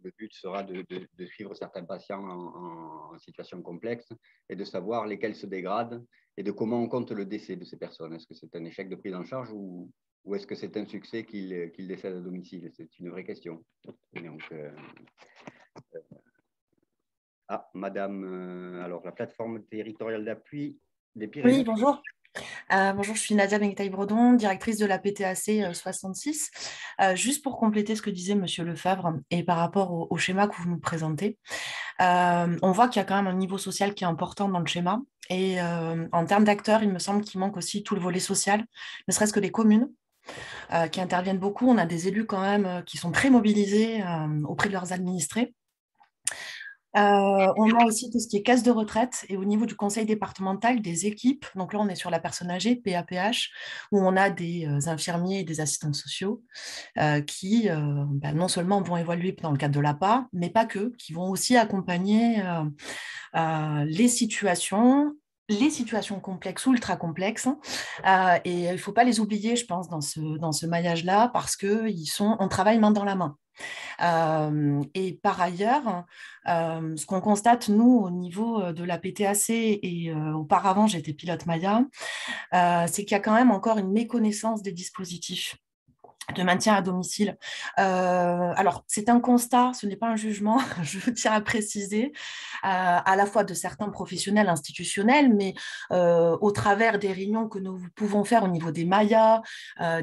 le but sera de suivre certains patients en situation complexe et de savoir lesquels se dégradent et de comment on compte le décès de ces personnes. Est-ce que c'est un échec de prise en charge ou est-ce que c'est un succès qu'ils décèdent à domicile? C'est une vraie question. Donc, madame, alors la plateforme territoriale d'appui des Pyrénées. Oui, bonjour. Bonjour, je suis Nadia Bengtaï-Bredon, directrice de la PTAC 66. Juste pour compléter ce que disait Monsieur Lefebvre et par rapport au schéma que vous nous présentez, on voit qu'il y a quand même un niveau social qui est important dans le schéma. Et en termes d'acteurs, il me semble qu'il manque aussi tout le volet social, ne serait-ce que les communes qui interviennent beaucoup. On a des élus quand même qui sont très mobilisés auprès de leurs administrés. On a aussi tout ce qui est caisse de retraite et au niveau du conseil départemental, des équipes. Donc là, on est sur la personne âgée, PAPH, où on a des infirmiers et des assistants sociaux qui non seulement vont évaluer dans le cadre de l'APA, mais pas que, qui vont aussi accompagner les situations complexes ou ultra complexes. Et il ne faut pas les oublier, je pense, dans ce maillage-là, parce qu'on travaille main dans la main. Et par ailleurs, ce qu'on constate, nous, au niveau de la PTAC, et auparavant, j'étais pilote MAIA, c'est qu'il y a quand même encore une méconnaissance des dispositifs de maintien à domicile. Alors, c'est un constat, ce n'est pas un jugement, je tiens à préciser, à la fois de certains professionnels institutionnels, mais au travers des réunions que nous pouvons faire au niveau des MAIA,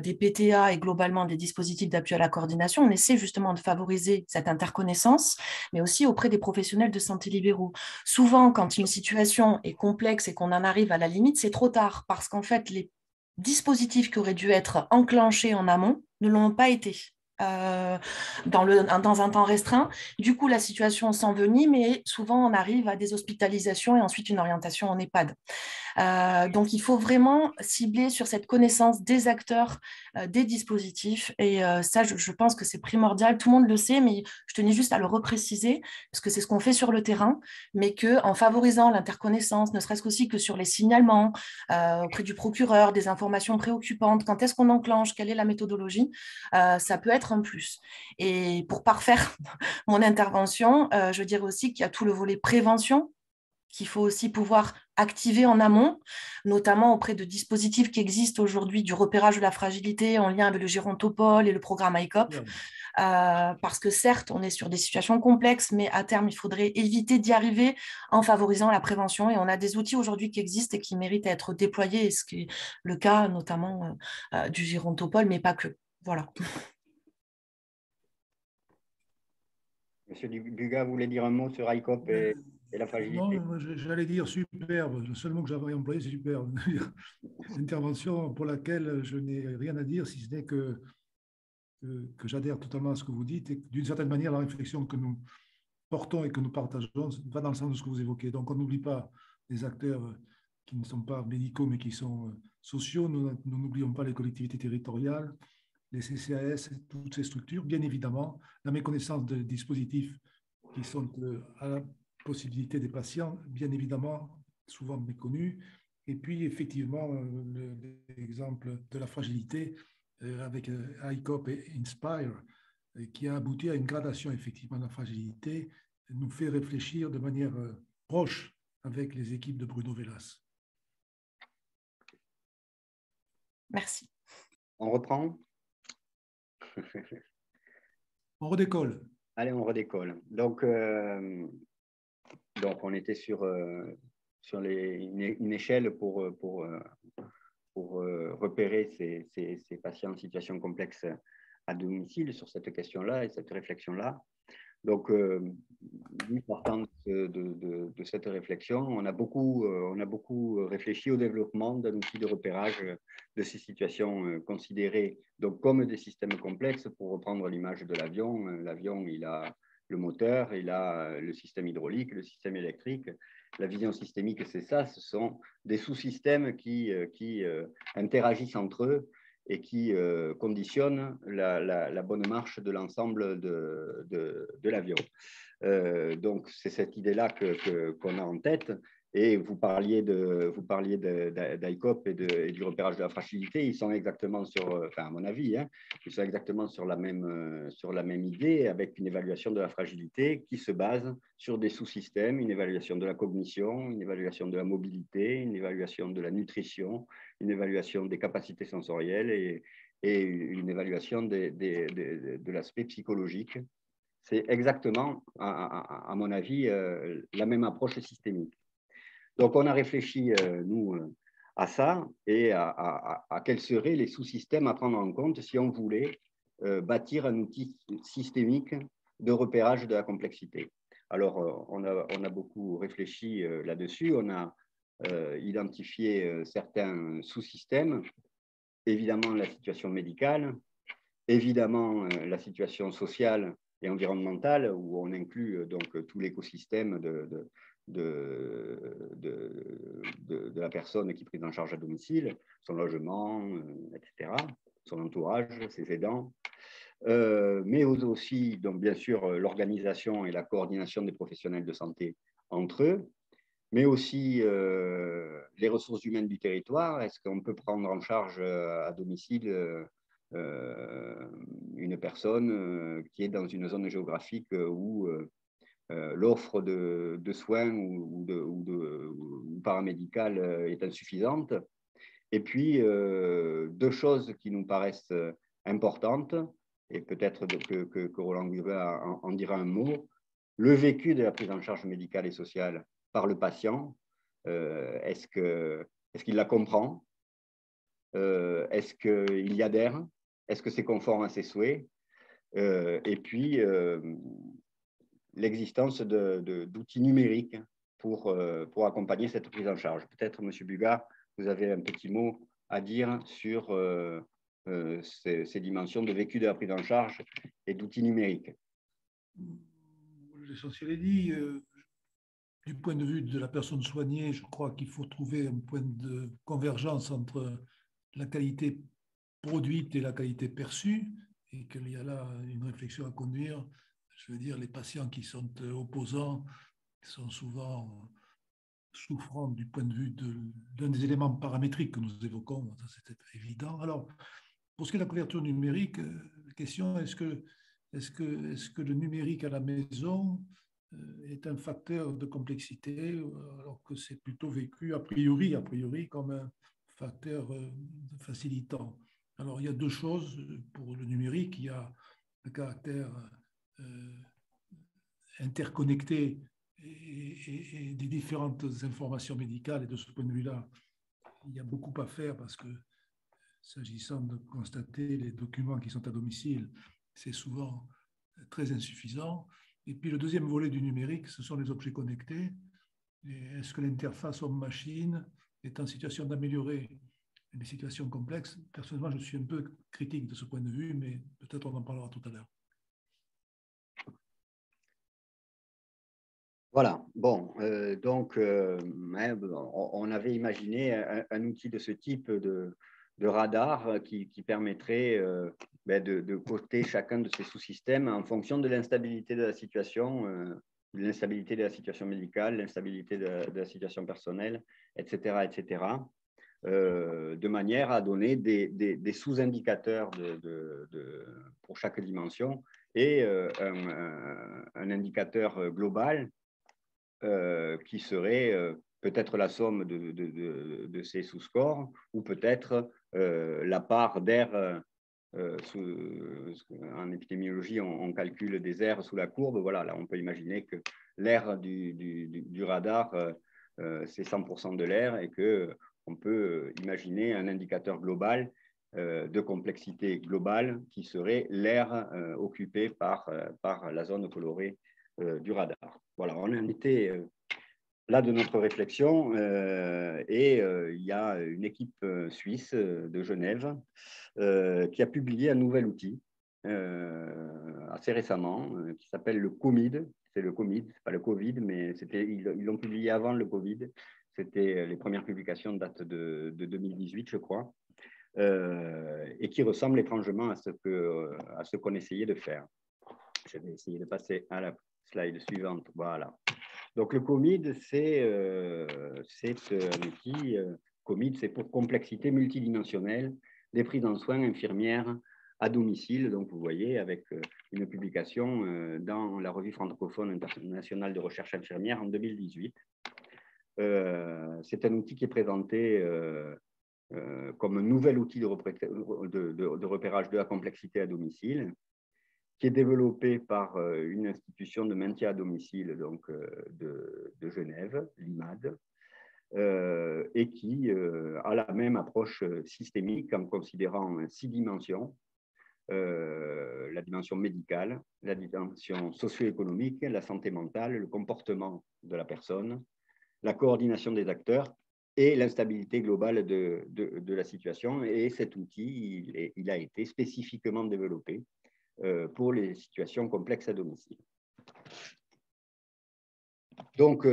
des PTA et globalement des dispositifs d'appui à la coordination, on essaie justement de favoriser cette interconnaissance, mais aussi auprès des professionnels de santé libéraux. Souvent, quand une situation est complexe et qu'on en arrive à la limite, c'est trop tard, parce qu'en fait, les dispositifs qui auraient dû être enclenchés en amont ne l'ont pas été dans un temps restreint. Du coup, la situation s'envenime et souvent on arrive à des hospitalisations et ensuite une orientation en EHPAD. Donc, il faut vraiment cibler sur cette connaissance des acteurs, des dispositifs. Et ça, je pense que c'est primordial. Tout le monde le sait, mais je tenais juste à le repréciser, parce que c'est ce qu'on fait sur le terrain, mais qu'en favorisant l'interconnaissance, ne serait-ce qu'aussi que sur les signalements auprès du procureur, des informations préoccupantes, quand est-ce qu'on enclenche, quelle est la méthodologie, ça peut être un plus. Et pour parfaire mon intervention, je dirais aussi qu'il y a tout le volet prévention, qu'il faut aussi pouvoir activer en amont, notamment auprès de dispositifs qui existent aujourd'hui du repérage de la fragilité en lien avec le Gérontopole et le programme ICOP. Parce que certes, on est sur des situations complexes, mais à terme, il faudrait éviter d'y arriver en favorisant la prévention. Et on a des outils aujourd'hui qui existent et qui méritent à être déployés, et ce qui est le cas notamment du Gérontopole, mais pas que. Voilà. Monsieur Bugat, vous voulez dire un mot sur ICOP et la fragilité? Non, j'allais dire superbe. Le seul mot que j'avais employé, c'est superbe. Intervention pour laquelle je n'ai rien à dire, si ce n'est que j'adhère totalement à ce que vous dites et d'une certaine manière, la réflexion que nous portons et que nous partageons va dans le sens de ce que vous évoquez. Donc, on n'oublie pas les acteurs qui ne sont pas médicaux, mais qui sont sociaux. Nous n'oublions pas les collectivités territoriales, les CCAS, toutes ces structures. Bien évidemment, la méconnaissance des dispositifs qui sont à la possibilité des patients, bien évidemment, souvent méconnus. Et puis, effectivement, l'exemple de la fragilité avec ICOP et Inspire, qui a abouti à une gradation, effectivement, de la fragilité nous fait réfléchir de manière proche avec les équipes de Bruno Velas. Merci. On reprend? On redécolle. Allez, on redécolle. Donc on était sur une échelle pour repérer ces patients en situation complexe à domicile sur cette question-là et cette réflexion-là. Donc, partant de cette réflexion, on a beaucoup réfléchi au développement d'un outil de repérage de ces situations considérées donc, comme des systèmes complexes. Pour reprendre l'image de l'avion, l'avion, il a le moteur, il a le système hydraulique, le système électrique. La vision systémique, c'est ça, ce sont des sous-systèmes qui interagissent entre eux et qui conditionnent la bonne marche de l'ensemble de l'avion. Donc, c'est cette idée-là qu'on a en tête. Et vous parliez d'ICOP et du repérage de la fragilité. Ils sont exactement à mon avis, ils sont exactement sur la même idée, avec une évaluation de la fragilité qui se base sur des sous-systèmes, une évaluation de la cognition, une évaluation de la mobilité, une évaluation de la nutrition, une évaluation des capacités sensorielles et une évaluation de l'aspect psychologique. C'est exactement, à mon avis, la même approche systémique. Donc, on a réfléchi, nous, à ça et à quels seraient les sous-systèmes à prendre en compte si on voulait bâtir un outil systémique de repérage de la complexité. Alors, on a beaucoup réfléchi là-dessus. On a identifié certains sous-systèmes, évidemment la situation médicale, évidemment la situation sociale et environnementale, où on inclut donc tout l'écosystème de la personne qui est prise en charge à domicile, son logement, etc., son entourage, ses aidants, mais aussi, donc, bien sûr, l'organisation et la coordination des professionnels de santé entre eux, mais aussi les ressources humaines du territoire. Est-ce qu'on peut prendre en charge à domicile une personne qui est dans une zone géographique où l'offre de soins ou paramédicale est insuffisante? Et puis, deux choses qui nous paraissent importantes, et peut-être que Roland Guibert en dira un mot: le vécu de la prise en charge médicale et sociale par le patient, est-ce qu'il la comprend? Est-ce qu'il y adhère? Est-ce que c'est conforme à ses souhaits? Et puis, l'existence d'outils numériques pour accompagner cette prise en charge. Peut-être, M. Bugat, vous avez un petit mot à dire sur ces dimensions de vécu de la prise en charge et d'outils numériques. L'essentiel est dit. Du point de vue de la personne soignée, je crois qu'il faut trouver un point de convergence entre la qualité produite et la qualité perçue, et qu'il y a là une réflexion à conduire. Je veux dire, les patients qui sont opposants sont souvent souffrants du point de vue d'un des éléments paramétriques que nous évoquons, ça c'est évident. Alors, pour ce qui est de la couverture numérique, la question est-ce que le numérique à la maison est un facteur de complexité, alors que c'est plutôt vécu a priori comme un facteur facilitant. Alors, il y a deux choses pour le numérique. Il y a le caractère interconnecté et des différentes informations médicales. Et de ce point de vue-là, il y a beaucoup à faire parce que, s'agissant de constater les documents qui sont à domicile, c'est souvent très insuffisant. Et puis, le deuxième volet du numérique, ce sont les objets connectés. Est-ce que l'interface homme-machine est en situation d'améliorer les situations complexes? Personnellement, je suis un peu critique de ce point de vue, mais peut-être on en parlera tout à l'heure. Voilà, bon, donc on avait imaginé un outil de ce type de radar qui permettrait de coter chacun de ces sous-systèmes en fonction de l'instabilité de la situation, médicale, l'instabilité de la situation personnelle, etc., etc. de manière à donner des sous-indicateurs pour chaque dimension et un indicateur global qui serait peut-être la somme de ces sous-scores ou peut-être la part d'air. En épidémiologie, on calcule des airs sous la courbe. Voilà, là, on peut imaginer que l'air du radar, c'est 100% de l'air et qu'on peut imaginer un indicateur global de complexité globale qui serait l'air occupé par la zone colorée du radar. Voilà, on en était là de notre réflexion et il y a une équipe suisse de Genève qui a publié un nouvel outil assez récemment qui s'appelle le COMID. C'est le COMID, c'est pas le Covid, mais ils l'ont publié avant le Covid. C'était les premières publications datent de 2018, je crois, et qui ressemble étrangement à ce qu'on essayait de faire. Je vais essayer de passer à la slide suivante. Voilà. Donc, le COMID, c'est un outil. COMID, c'est pour complexité multidimensionnelle des prises en soins infirmières à domicile. Donc, vous voyez, avec une publication dans la revue francophone internationale de recherche infirmière en 2018. C'est un outil qui est présenté comme un nouvel outil de repérage de la complexité à domicile, qui est développé par une institution de maintien à domicile donc, de Genève, l'IMAD, et qui a la même approche systémique en considérant 6 dimensions, la dimension médicale, la dimension socio-économique, la santé mentale, le comportement de la personne, la coordination des acteurs et l'instabilité globale de la situation. Et cet outil, il a été spécifiquement développé pour les situations complexes à domicile. Donc,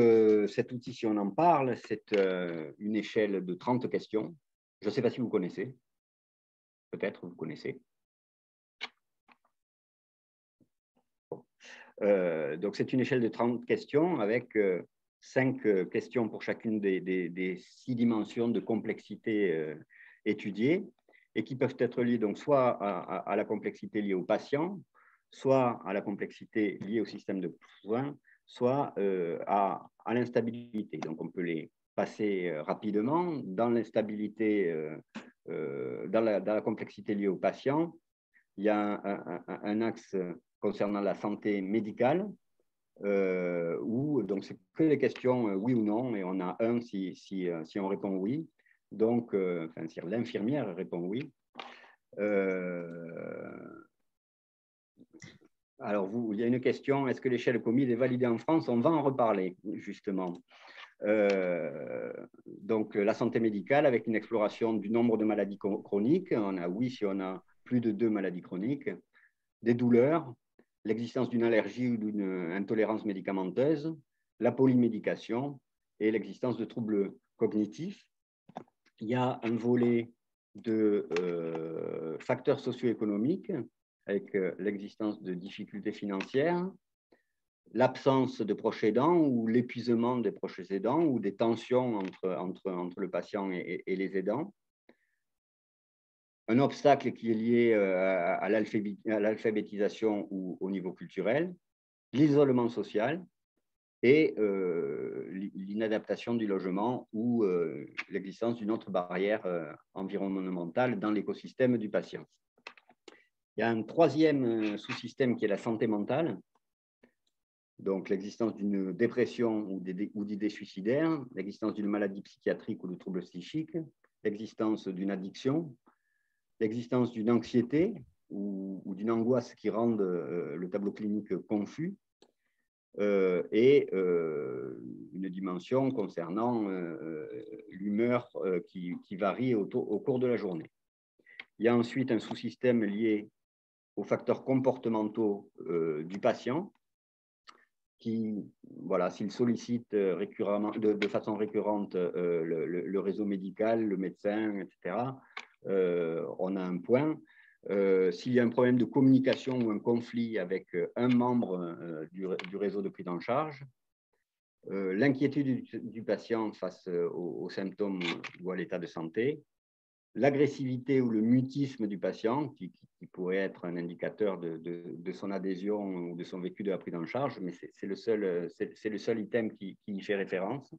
cet outil, si on en parle, c'est une échelle de 30 questions. Je ne sais pas si vous connaissez. Peut-être vous connaissez. Bon. Donc, c'est une échelle de 30 questions avec 5 questions pour chacune des 6 dimensions de complexité étudiées, et qui peuvent être liées donc soit à la complexité liée au patient, soit à la complexité liée au système de soins, soit à l'instabilité. Donc, on peut les passer rapidement. Dans l'instabilité, dans la complexité liée au patient, il y a un axe concernant la santé médicale, où donc c'est que des questions oui ou non, et on a un si on répond oui. Donc, enfin, si l'infirmière répond oui. Alors, il y a une question, est-ce que l'échelle COMID est validée en France? On va en reparler, justement. Donc, la santé médicale avec une exploration du nombre de maladies chroniques. On a oui si on a plus de 2 maladies chroniques, des douleurs, l'existence d'une allergie ou d'une intolérance médicamenteuse, la polymédication et l'existence de troubles cognitifs. Il y a un volet de facteurs socio-économiques avec l'existence de difficultés financières, l'absence de proches aidants ou l'épuisement des proches aidants ou des tensions entre le patient et les aidants. Un obstacle qui est lié à l'alphabétisation ou au niveau culturel, l'isolement social et l'inadaptation du logement ou l'existence d'une autre barrière environnementale dans l'écosystème du patient. Il y a un troisième sous-système qui est la santé mentale, donc l'existence d'une dépression ou d'idées suicidaires, l'existence d'une maladie psychiatrique ou de troubles psychiques, l'existence d'une addiction, l'existence d'une anxiété ou d'une angoisse qui rendent le tableau clinique confus, et une dimension concernant l'humeur qui varie au cours de la journée. Il y a ensuite un sous-système lié aux facteurs comportementaux du patient, qui, voilà, s'il sollicite récurremment, de façon récurrente le réseau médical, le médecin, etc., on a un point. S'il y a un problème de communication ou un conflit avec un membre du réseau de prise en charge, l'inquiétude du patient face aux symptômes ou à l'état de santé, l'agressivité ou le mutisme du patient, qui pourrait être un indicateur de son adhésion ou de son vécu de la prise en charge, mais c'est le seul item qui y fait référence,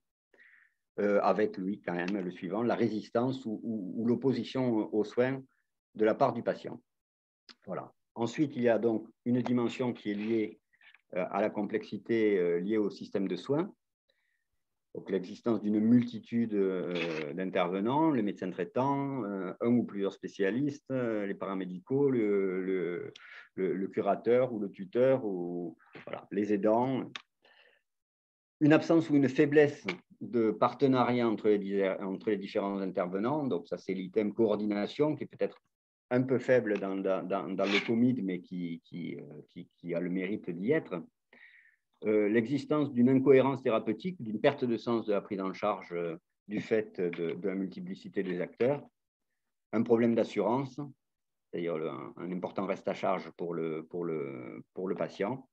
avec lui quand même le suivant, la résistance ou l'opposition aux soins de la part du patient. Voilà. Ensuite, il y a donc une dimension qui est liée à la complexité liée au système de soins. Donc, l'existence d'une multitude d'intervenants, le médecin traitant, un ou plusieurs spécialistes, les paramédicaux, le curateur ou le tuteur, ou, voilà, les aidants. Une absence ou une faiblesse de partenariat entre les différents intervenants. Donc, ça, c'est l'item coordination qui est peut-être un peu faible dans le COMID, mais qui a le mérite d'y être. L'existence d'une incohérence thérapeutique, d'une perte de sens de la prise en charge du fait de la multiplicité des acteurs, un problème d'assurance, c'est-à-dire un important reste à charge pour le patient,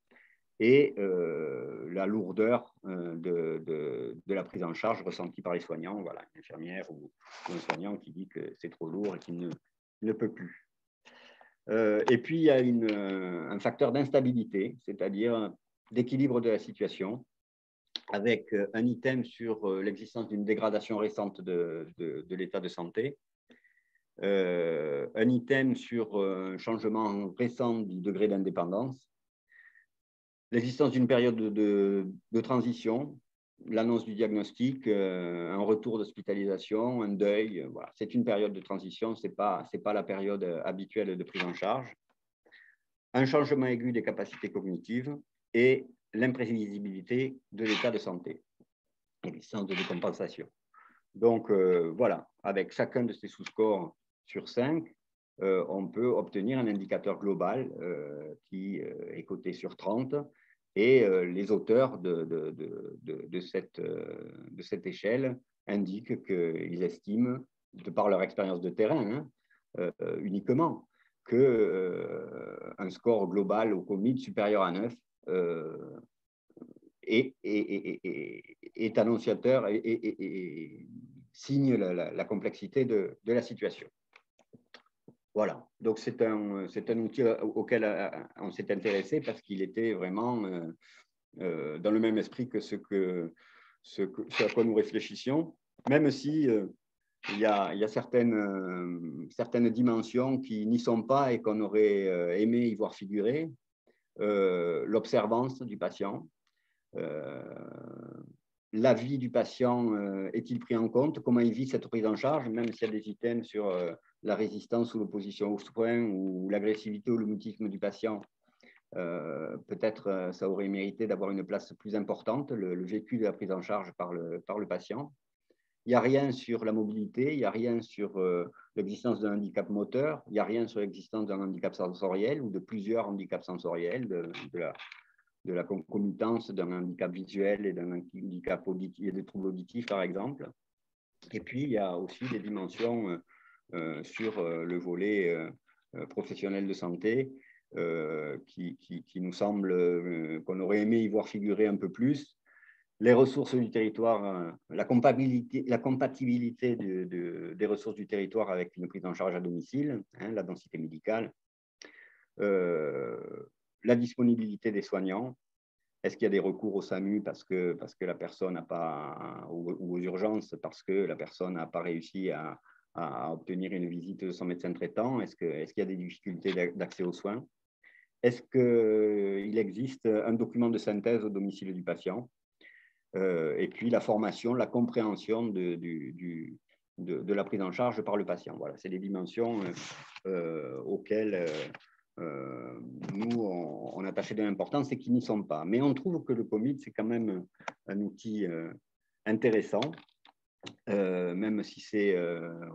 et la lourdeur de la prise en charge ressentie par les soignants, voilà, une infirmière ou un soignant qui dit que c'est trop lourd et qu'il ne peut plus. Et puis, il y a un facteur d'instabilité, c'est-à-dire d'équilibre de la situation, avec un item sur l'existence d'une dégradation récente de l'état de santé, un item sur un changement récent du degré d'indépendance, l'existence d'une période de transition, l'annonce du diagnostic, un retour d'hospitalisation, un deuil. Voilà. C'est une période de transition, ce n'est pas la période habituelle de prise en charge. Un changement aigu des capacités cognitives et l'imprévisibilité de l'état de santé et l'existence de décompensation. Donc, voilà, avec chacun de ces sous-scores sur 5, on peut obtenir un indicateur global qui est coté sur 30, et les auteurs de cette échelle indiquent qu'ils estiment, de par leur expérience de terrain, uniquement, qu'un score global au COMID supérieur à 9 est annonciateur et signe la complexité de la situation. Voilà, donc c'est un outil auquel on s'est intéressé parce qu'il était vraiment dans le même esprit que ce à quoi nous réfléchissions, même si il y a certaines dimensions qui n'y sont pas et qu'on aurait aimé y voir figurer. L'observance du patient, l'avis du patient est-il pris en compte, comment il vit cette prise en charge, même s'il y a des items sur la résistance ou l'opposition aux soins ou l'agressivité ou le mutisme du patient. Peut-être ça aurait mérité d'avoir une place plus importante, le vécu de la prise en charge par le patient. Il n'y a rien sur la mobilité, il n'y a rien sur l'existence d'un handicap moteur, il n'y a rien sur l'existence d'un handicap sensoriel ou de plusieurs handicaps sensoriels, de la concomitance d'un handicap visuel et d'un handicap auditif et des troubles auditifs, par exemple. Et puis, il y a aussi des dimensions sur le volet professionnel de santé qui nous semble qu'on aurait aimé y voir figurer un peu plus. Les ressources du territoire, la compatibilité des ressources du territoire avec une prise en charge à domicile, la densité médicale, la disponibilité des soignants. Est-ce qu'il y a des recours au SAMU parce que la personne n'a pas, ou aux urgences parce que la personne n'a pas réussi à obtenir une visite de son médecin traitant? Est-ce qu'il y a des difficultés d'accès aux soins? Est-ce qu'il existe un document de synthèse au domicile du patient? Et puis la formation, la compréhension de la prise en charge par le patient. Voilà, c'est des dimensions auxquelles nous, on attachait de l'importance et qui n'y sont pas. Mais on trouve que le COMID, c'est quand même un outil intéressant, même si c'est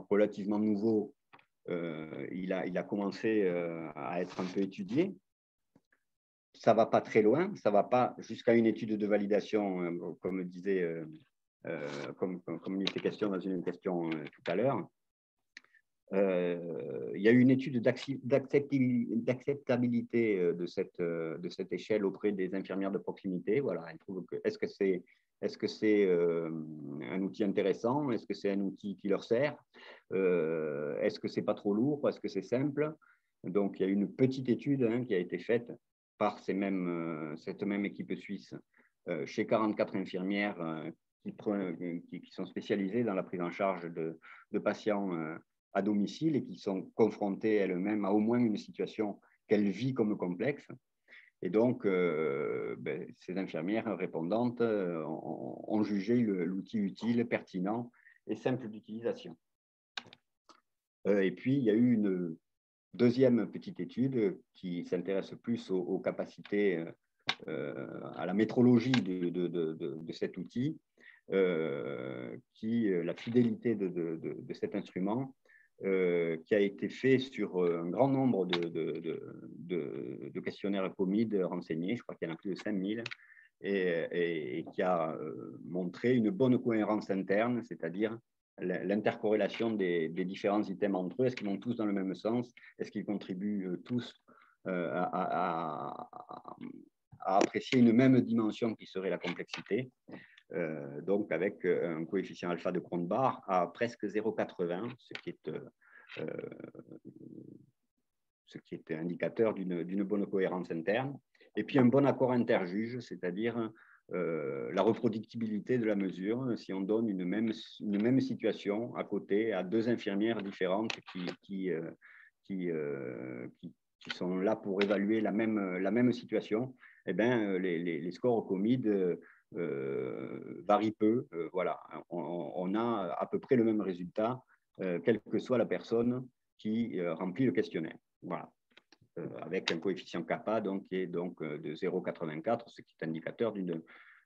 relativement nouveau, il a commencé à être un peu étudié. Ça ne va pas très loin, ça ne va pas jusqu'à une étude de validation, comme disait, comme il était question dans une question tout à l'heure. Il y a eu une étude d'acceptabilité de cette échelle auprès des infirmières de proximité. Voilà, elles trouvent que est-ce que c'est Est-ce que c'est un outil intéressant? Est-ce que c'est un outil qui leur sert? Est-ce que c'est pas trop lourd? Est-ce que c'est simple? Donc, il y a une petite étude qui a été faite par cette même équipe suisse chez 44 infirmières qui sont spécialisées dans la prise en charge de patients à domicile et qui sont confrontées elles-mêmes à au moins une situation qu'elles vivent comme complexe. Et donc, ces infirmières répondantes ont jugé l'outil utile, pertinent et simple d'utilisation. Et puis, il y a eu une deuxième petite étude qui s'intéresse plus aux capacités, à la métrologie de cet outil, la fidélité de cet instrument, qui a été fait sur un grand nombre de questionnaires COVID renseignés, je crois qu'il y en a plus de 5000, et qui a montré une bonne cohérence interne, c'est-à-dire l'intercorrélation des différents items entre eux. Est-ce qu'ils vont tous dans le même sens? Est-ce qu'ils contribuent tous à apprécier une même dimension qui serait la complexité? Donc avec un coefficient alpha de Cronbach à presque 0,80, ce qui est indicateur d'une bonne cohérence interne, et puis un bon accord interjuge, c'est-à-dire la reproductibilité de la mesure, si on donne une même situation à côté à deux infirmières différentes qui sont là pour évaluer la même situation, eh bien, les scores au COMID varie peu. Voilà, on a à peu près le même résultat, quelle que soit la personne qui remplit le questionnaire. Voilà, avec un coefficient kappa qui est donc de 0,84, ce qui est indicateur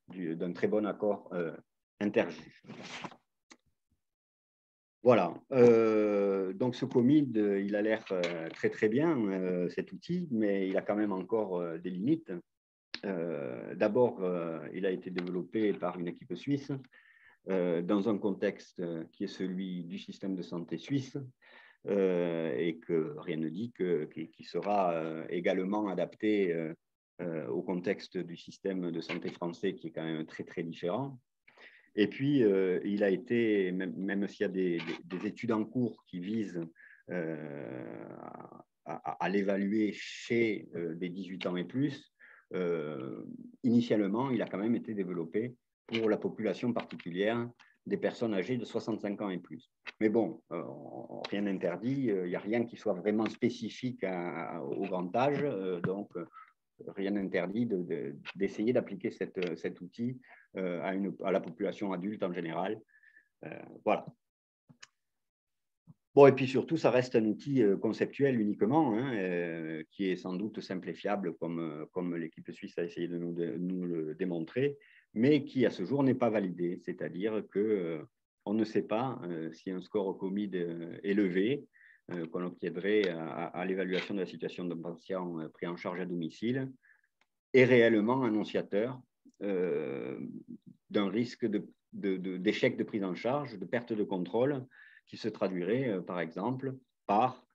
d'un très bon accord interjuge. Voilà, donc ce COMID, il a l'air très très bien, cet outil, mais il a quand même encore des limites. D'abord, il a été développé par une équipe suisse dans un contexte qui est celui du système de santé suisse et que rien ne dit qu'il sera également adapté au contexte du système de santé français qui est quand même très très différent. Et puis, il a été, même s'il y a des études en cours qui visent à l'évaluer chez des 18 ans et plus, initialement, il a quand même été développé pour la population particulière des personnes âgées de 65 ans et plus. Mais bon, rien n'interdit, il n'y a rien qui soit vraiment spécifique au grand âge, donc rien n'interdit d'essayer d'appliquer cet outil à la population adulte en général. Voilà. Bon, et puis surtout, ça reste un outil conceptuel uniquement, qui est sans doute simplifiable, comme l'équipe suisse a essayé de nous le démontrer, mais qui, à ce jour, n'est pas validé. C'est-à-dire qu'on ne sait pas si un score au COMID élevé, qu'on obtiendrait à l'évaluation de la situation d'un patient pris en charge à domicile, est réellement annonciateur d'un risque d'échec de prise en charge, de perte de contrôle, qui se traduirait, par exemple, par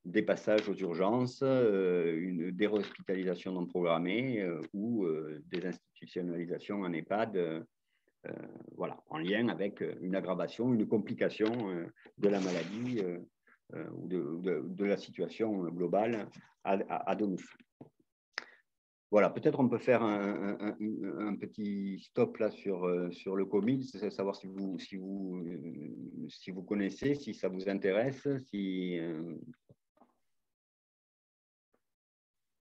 des passages aux urgences, des réhospitalisations non programmées ou des institutionnalisations en EHPAD, voilà, en lien avec une aggravation, une complication de la maladie ou de la situation globale à domicile. Voilà, peut-être on peut faire un petit stop là sur le COMID, c'est savoir si vous connaissez, si ça vous intéresse, si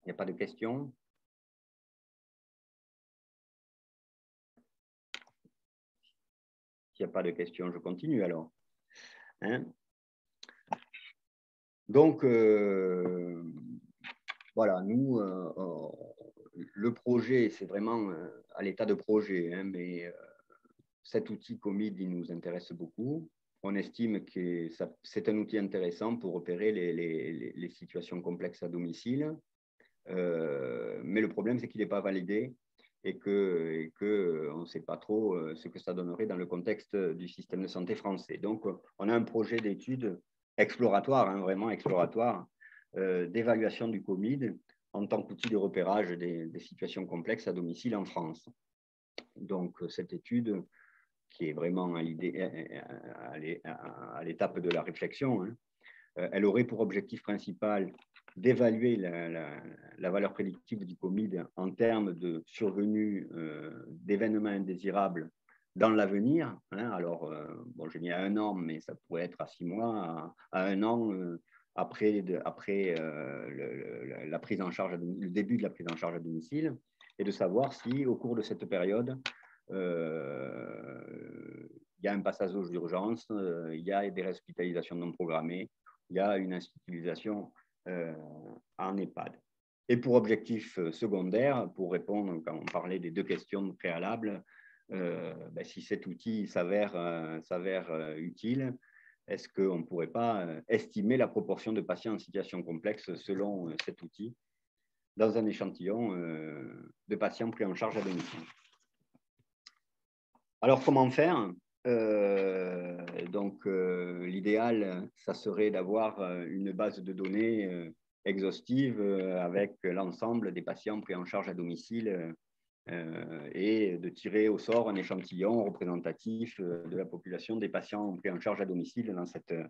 il n'y a pas de questions. S'il n'y a pas de questions, je continue alors. Hein? Donc, voilà, nous, le projet, c'est vraiment à l'état de projet, mais cet outil COMID, il nous intéresse beaucoup. On estime que c'est un outil intéressant pour opérer les situations complexes à domicile, mais le problème, c'est qu'il n'est pas validé et qu'on ne sait pas trop ce que ça donnerait dans le contexte du système de santé français. Donc, on a un projet d'étude exploratoire, vraiment exploratoire, d'évaluation du COMID en tant qu'outil de repérage des situations complexes à domicile en France. Donc, cette étude, qui est vraiment à l'étape de la réflexion, hein, elle aurait pour objectif principal d'évaluer la valeur prédictive du Covid en termes de survenue d'événements indésirables dans l'avenir. Hein. Alors, bon, j'ai mis à 1 an, mais ça pourrait être à 6 mois, à 1 an après la prise en charge, le début de la prise en charge à domicile, et de savoir si, au cours de cette période, il y a un passage aux urgences, il y a des hospitalisations non programmées, il y a une institutionnalisation en EHPAD. Et pour objectif secondaire, pour répondre, quand on parlait des 2 questions préalables, si cet outil s'avère utile, est-ce qu'on ne pourrait pas estimer la proportion de patients en situation complexe selon cet outil dans un échantillon de patients pris en charge à domicile? Alors, comment faire? L'idéal, ça serait d'avoir une base de données exhaustive avec l'ensemble des patients pris en charge à domicile et de tirer au sort un échantillon représentatif de la population des patients pris en charge à domicile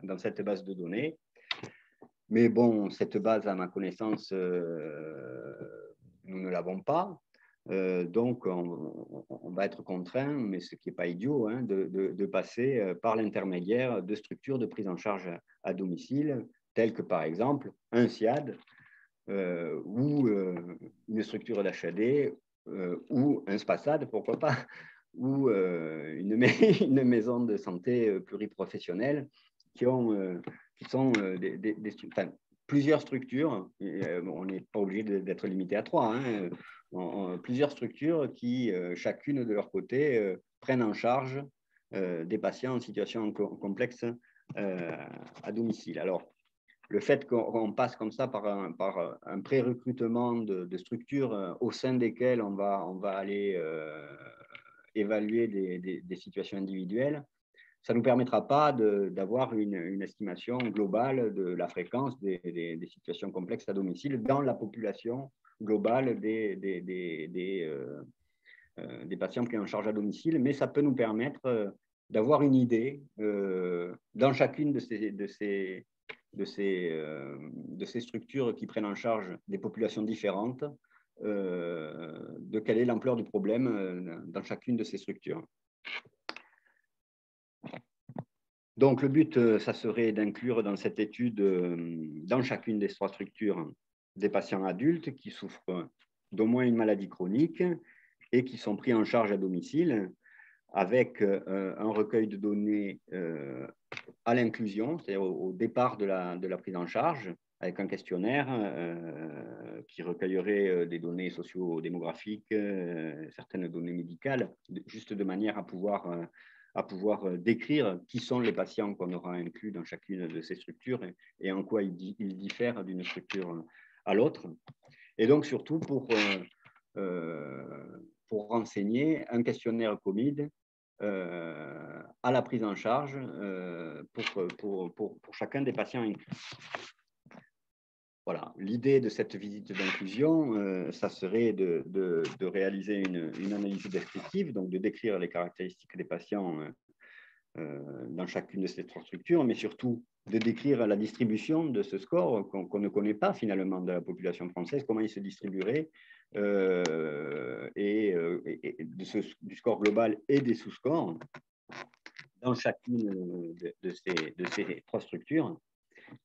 dans cette base de données. Mais bon, cette base, à ma connaissance, nous ne l'avons pas. Donc, on va être contraint, mais ce qui n'est pas idiot, hein, de passer par l'intermédiaire de structures de prise en charge à domicile, telles que par exemple un SIAD ou une structure d'HAD ou un SPASAD, pourquoi pas, ou une maison de santé pluriprofessionnelle qui sont plusieurs structures. On n'est pas obligé d'être limité à 3, hein, plusieurs structures qui, chacune de leur côté, prennent en charge des patients en situation complexe à domicile. Alors, le fait qu'on passe comme ça par un pré-recrutement de structures au sein desquelles on va aller évaluer des situations individuelles, ça ne nous permettra pas d'avoir une estimation globale de la fréquence des situations complexes à domicile dans la population globale des patients pris en charge à domicile, mais ça peut nous permettre d'avoir une idée dans chacune de ces structures qui prennent en charge des populations différentes, de quelle est l'ampleur du problème dans chacune de ces structures. Donc, le but, ça serait d'inclure dans cette étude, dans chacune des 3 structures, des patients adultes qui souffrent d'au moins une maladie chronique et qui sont pris en charge à domicile, avec un recueil de données à l'inclusion, c'est-à-dire au départ de la prise en charge, avec un questionnaire qui recueillerait des données socio-démographiques, certaines données médicales, juste de manière à pouvoir décrire qui sont les patients qu'on aura inclus dans chacune de ces structures et en quoi ils diffèrent d'une structure à l'autre. Et donc, surtout, pour renseigner un questionnaire Covid à la prise en charge pour chacun des patients inclus. Voilà, l'idée de cette visite d'inclusion, ça serait de réaliser une analyse descriptive, donc de décrire les caractéristiques des patients dans chacune de ces 3 structures, mais surtout de décrire la distribution de ce score qu'on ne connaît pas finalement de la population française, comment il se distribuerait, du score global et des sous-scores dans chacune de ces 3 structures,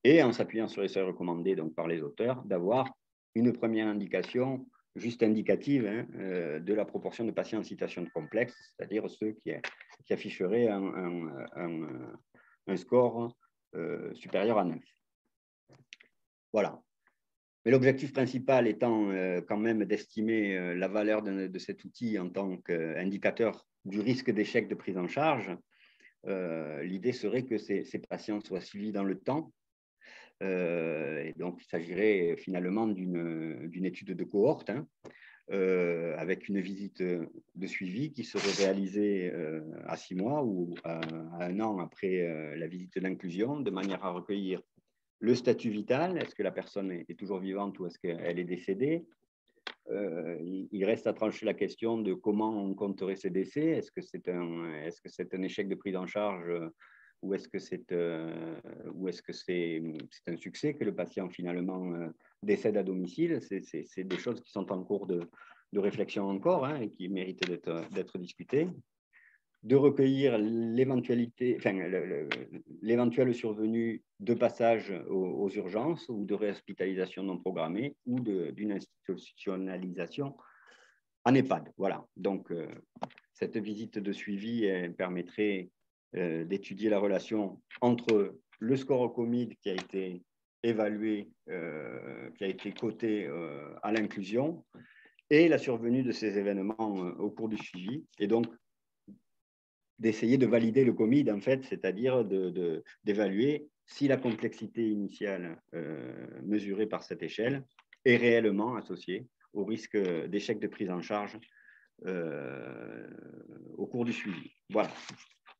et en s'appuyant sur les seuils recommandés donc, par les auteurs, d'avoir une première indication juste indicative de la proportion de patients en situation de complexe, c'est-à-dire ceux qui afficheraient un score supérieur à 9. Voilà. Mais l'objectif principal étant quand même d'estimer la valeur de cet outil en tant qu'indicateur du risque d'échec de prise en charge, l'idée serait que ces patients soient suivis dans le temps. Et donc, il s'agirait finalement d'une étude de cohorte, avec une visite de suivi qui serait réalisée à 6 mois ou à 1 an après la visite d'inclusion, de manière à recueillir le statut vital, est-ce que la personne est toujours vivante ou est-ce qu'elle est décédée, il reste à trancher la question de comment on compterait ces décès. Est-ce que c'est un échec de prise en charge ou est-ce que c'est un succès que le patient finalement décède à domicile? C'est des choses qui sont en cours de réflexion encore, hein, et qui méritent d'être discutées. De recueillir l'éventuelle survenue de passage aux urgences ou de réhospitalisation non programmée ou d'une institutionnalisation en EHPAD. Voilà. Donc, cette visite de suivi permettrait d'étudier la relation entre le score au COVID qui a été évalué, qui a été coté à l'inclusion, et la survenue de ces événements au cours du suivi. Et donc, d'essayer de valider le COVID, en fait, c'est-à-dire d'évaluer si la complexité initiale mesurée par cette échelle est réellement associée au risque d'échec de prise en charge au cours du suivi.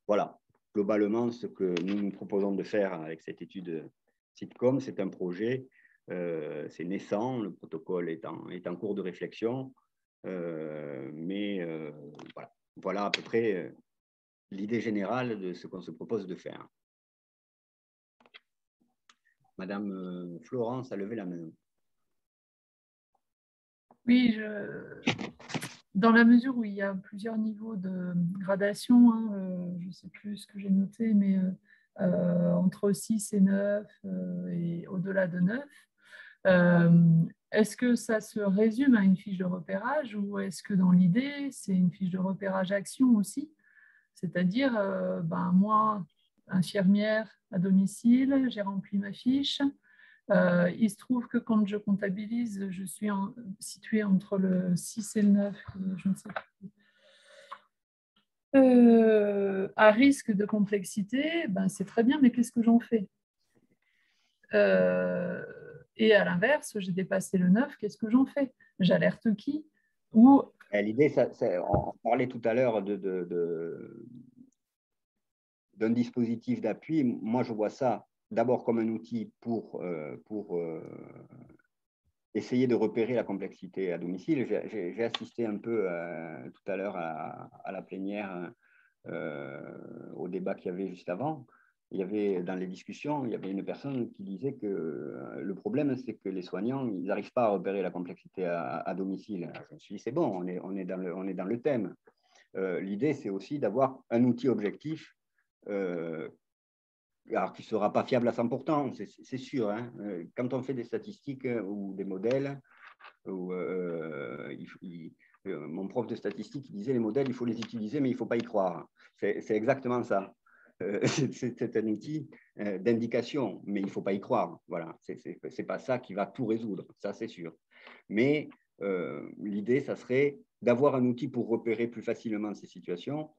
Voilà. Globalement, ce que nous nous proposons de faire avec cette étude SITCOM, c'est un projet, c'est naissant, le protocole est en cours de réflexion, mais voilà à peu près l'idée générale de ce qu'on se propose de faire. Madame Florence a levé la main. Oui, dans la mesure où il y a plusieurs niveaux de gradation, hein, je ne sais plus ce que j'ai noté, mais entre 6 et 9 et au-delà de 9, est-ce que ça se résume à une fiche de repérage ou est-ce que dans l'idée, c'est une fiche de repérage action aussi? C'est-à-dire, moi, infirmière à domicile, j'ai rempli ma fiche. Il se trouve que quand je comptabilise, je suis située entre le 6 et le 9, je ne sais plus. À risque de complexité, c'est très bien, mais qu'est-ce que j'en fais? Et à l'inverse, j'ai dépassé le 9, qu'est-ce que j'en fais? J'alerte qui? Ou... L'idée, on parlait tout à l'heure d'un dispositif d'appui. Moi, je vois ça d'abord comme un outil pour essayer de repérer la complexité à domicile. J'ai assisté un peu tout à l'heure à la plénière, au débat qu'il y avait juste avant. Il y avait, dans les discussions, il y avait une personne qui disait que le problème, c'est que les soignants, ils n'arrivent pas à repérer la complexité à domicile. Je me suis dit, c'est bon, on est dans le thème. L'idée, c'est aussi d'avoir un outil objectif, alors qui ne sera pas fiable à 100%, c'est sûr. Hein. Quand on fait des statistiques ou des modèles, mon prof de statistique disait les modèles, il faut les utiliser, mais il ne faut pas y croire. C'est exactement ça. C'est un outil d'indication, mais il ne faut pas y croire. Voilà, c'est pas ça qui va tout résoudre, ça c'est sûr. Mais l'idée, ça serait d'avoir un outil pour repérer plus facilement ces situations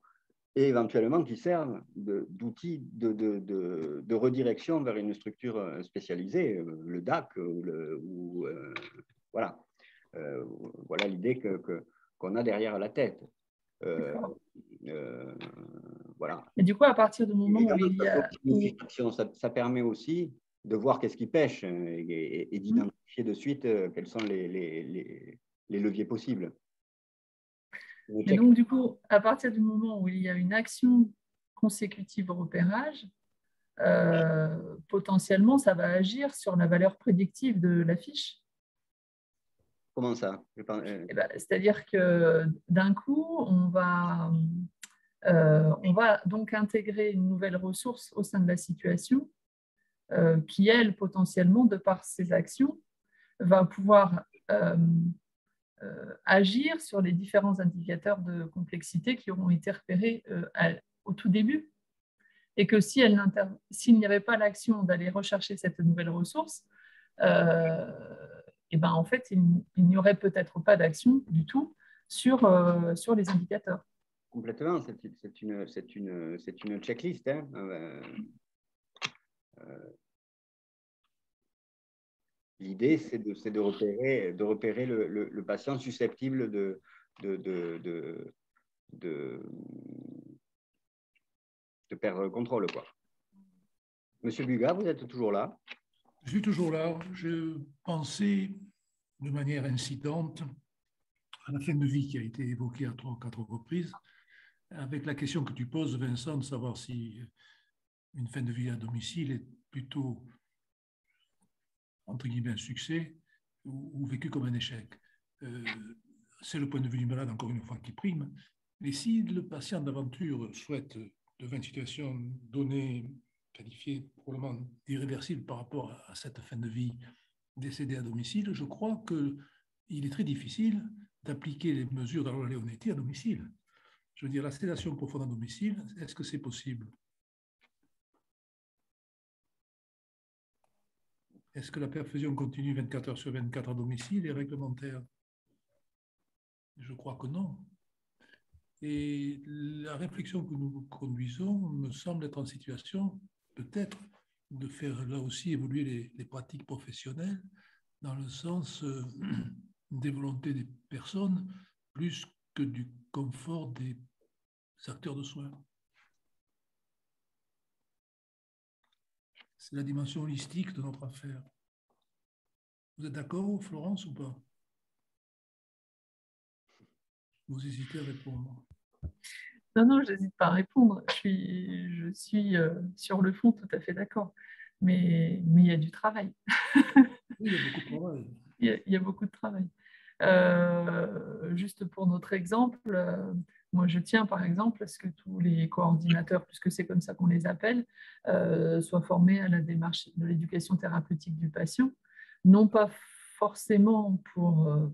et éventuellement qui servent d'outil de redirection vers une structure spécialisée, le DAC, voilà. Voilà l'idée qu'on a derrière la tête. Voilà. Et du coup, à partir du moment où il y a... Ça permet aussi de voir qu'est-ce qui pêche et d'identifier de suite quels sont les leviers possibles. Et donc, du coup, à partir du moment où il y a une action consécutive au repérage, potentiellement, ça va agir sur la valeur prédictive de la fiche. Comment ça? C'est-à-dire que d'un coup, on va donc intégrer une nouvelle ressource au sein de la situation qui, elle, potentiellement, de par ses actions, va pouvoir agir sur les différents indicateurs de complexité qui auront été repérés au tout début. Et que s'il n'y avait pas l'action d'aller rechercher cette nouvelle ressource, en fait, il n'y aurait peut-être pas d'action du tout sur les indicateurs. Complètement, c'est une checklist. Hein. L'idée, c'est de repérer le patient susceptible de perdre le contrôle, quoi. Monsieur Bugat, vous êtes toujours là? Je suis toujours là. Je pensais de manière incitante à la fin de vie qui a été évoquée à 3 ou 4 reprises, avec la question que tu poses, Vincent, de savoir si une fin de vie à domicile est plutôt, entre guillemets, un succès ou vécu comme un échec. C'est le point de vue du malade, encore une fois, qui prime. Mais si le patient d'aventure souhaite, devant une situation donnée, qualifiée probablement d'irréversible par rapport à cette fin de vie décédée à domicile, je crois qu'il est très difficile d'appliquer les mesures de la loi Leonetti à domicile. Je veux dire, la sédation profonde à domicile, est-ce que c'est possible? Est-ce que la perfusion continue 24 heures sur 24 à domicile est réglementaire? Je crois que non. Et la réflexion que nous conduisons me semble être en situation, peut-être, de faire là aussi évoluer les pratiques professionnelles dans le sens des volontés des personnes plus que du confort des acteurs de soins. C'est la dimension holistique de notre affaire. Vous êtes d'accord, Florence, ou pas? Vous hésitez à répondre? Non, non, je n'hésite pas à répondre. Je suis sur le fond tout à fait d'accord. Mais il y a du travail. Oui, il y a beaucoup de travail. Il y a beaucoup de travail. Juste pour notre exemple, moi je tiens par exemple à ce que tous les coordinateurs, puisque c'est comme ça qu'on les appelle, soient formés à la démarche de l'éducation thérapeutique du patient, non pas forcément pour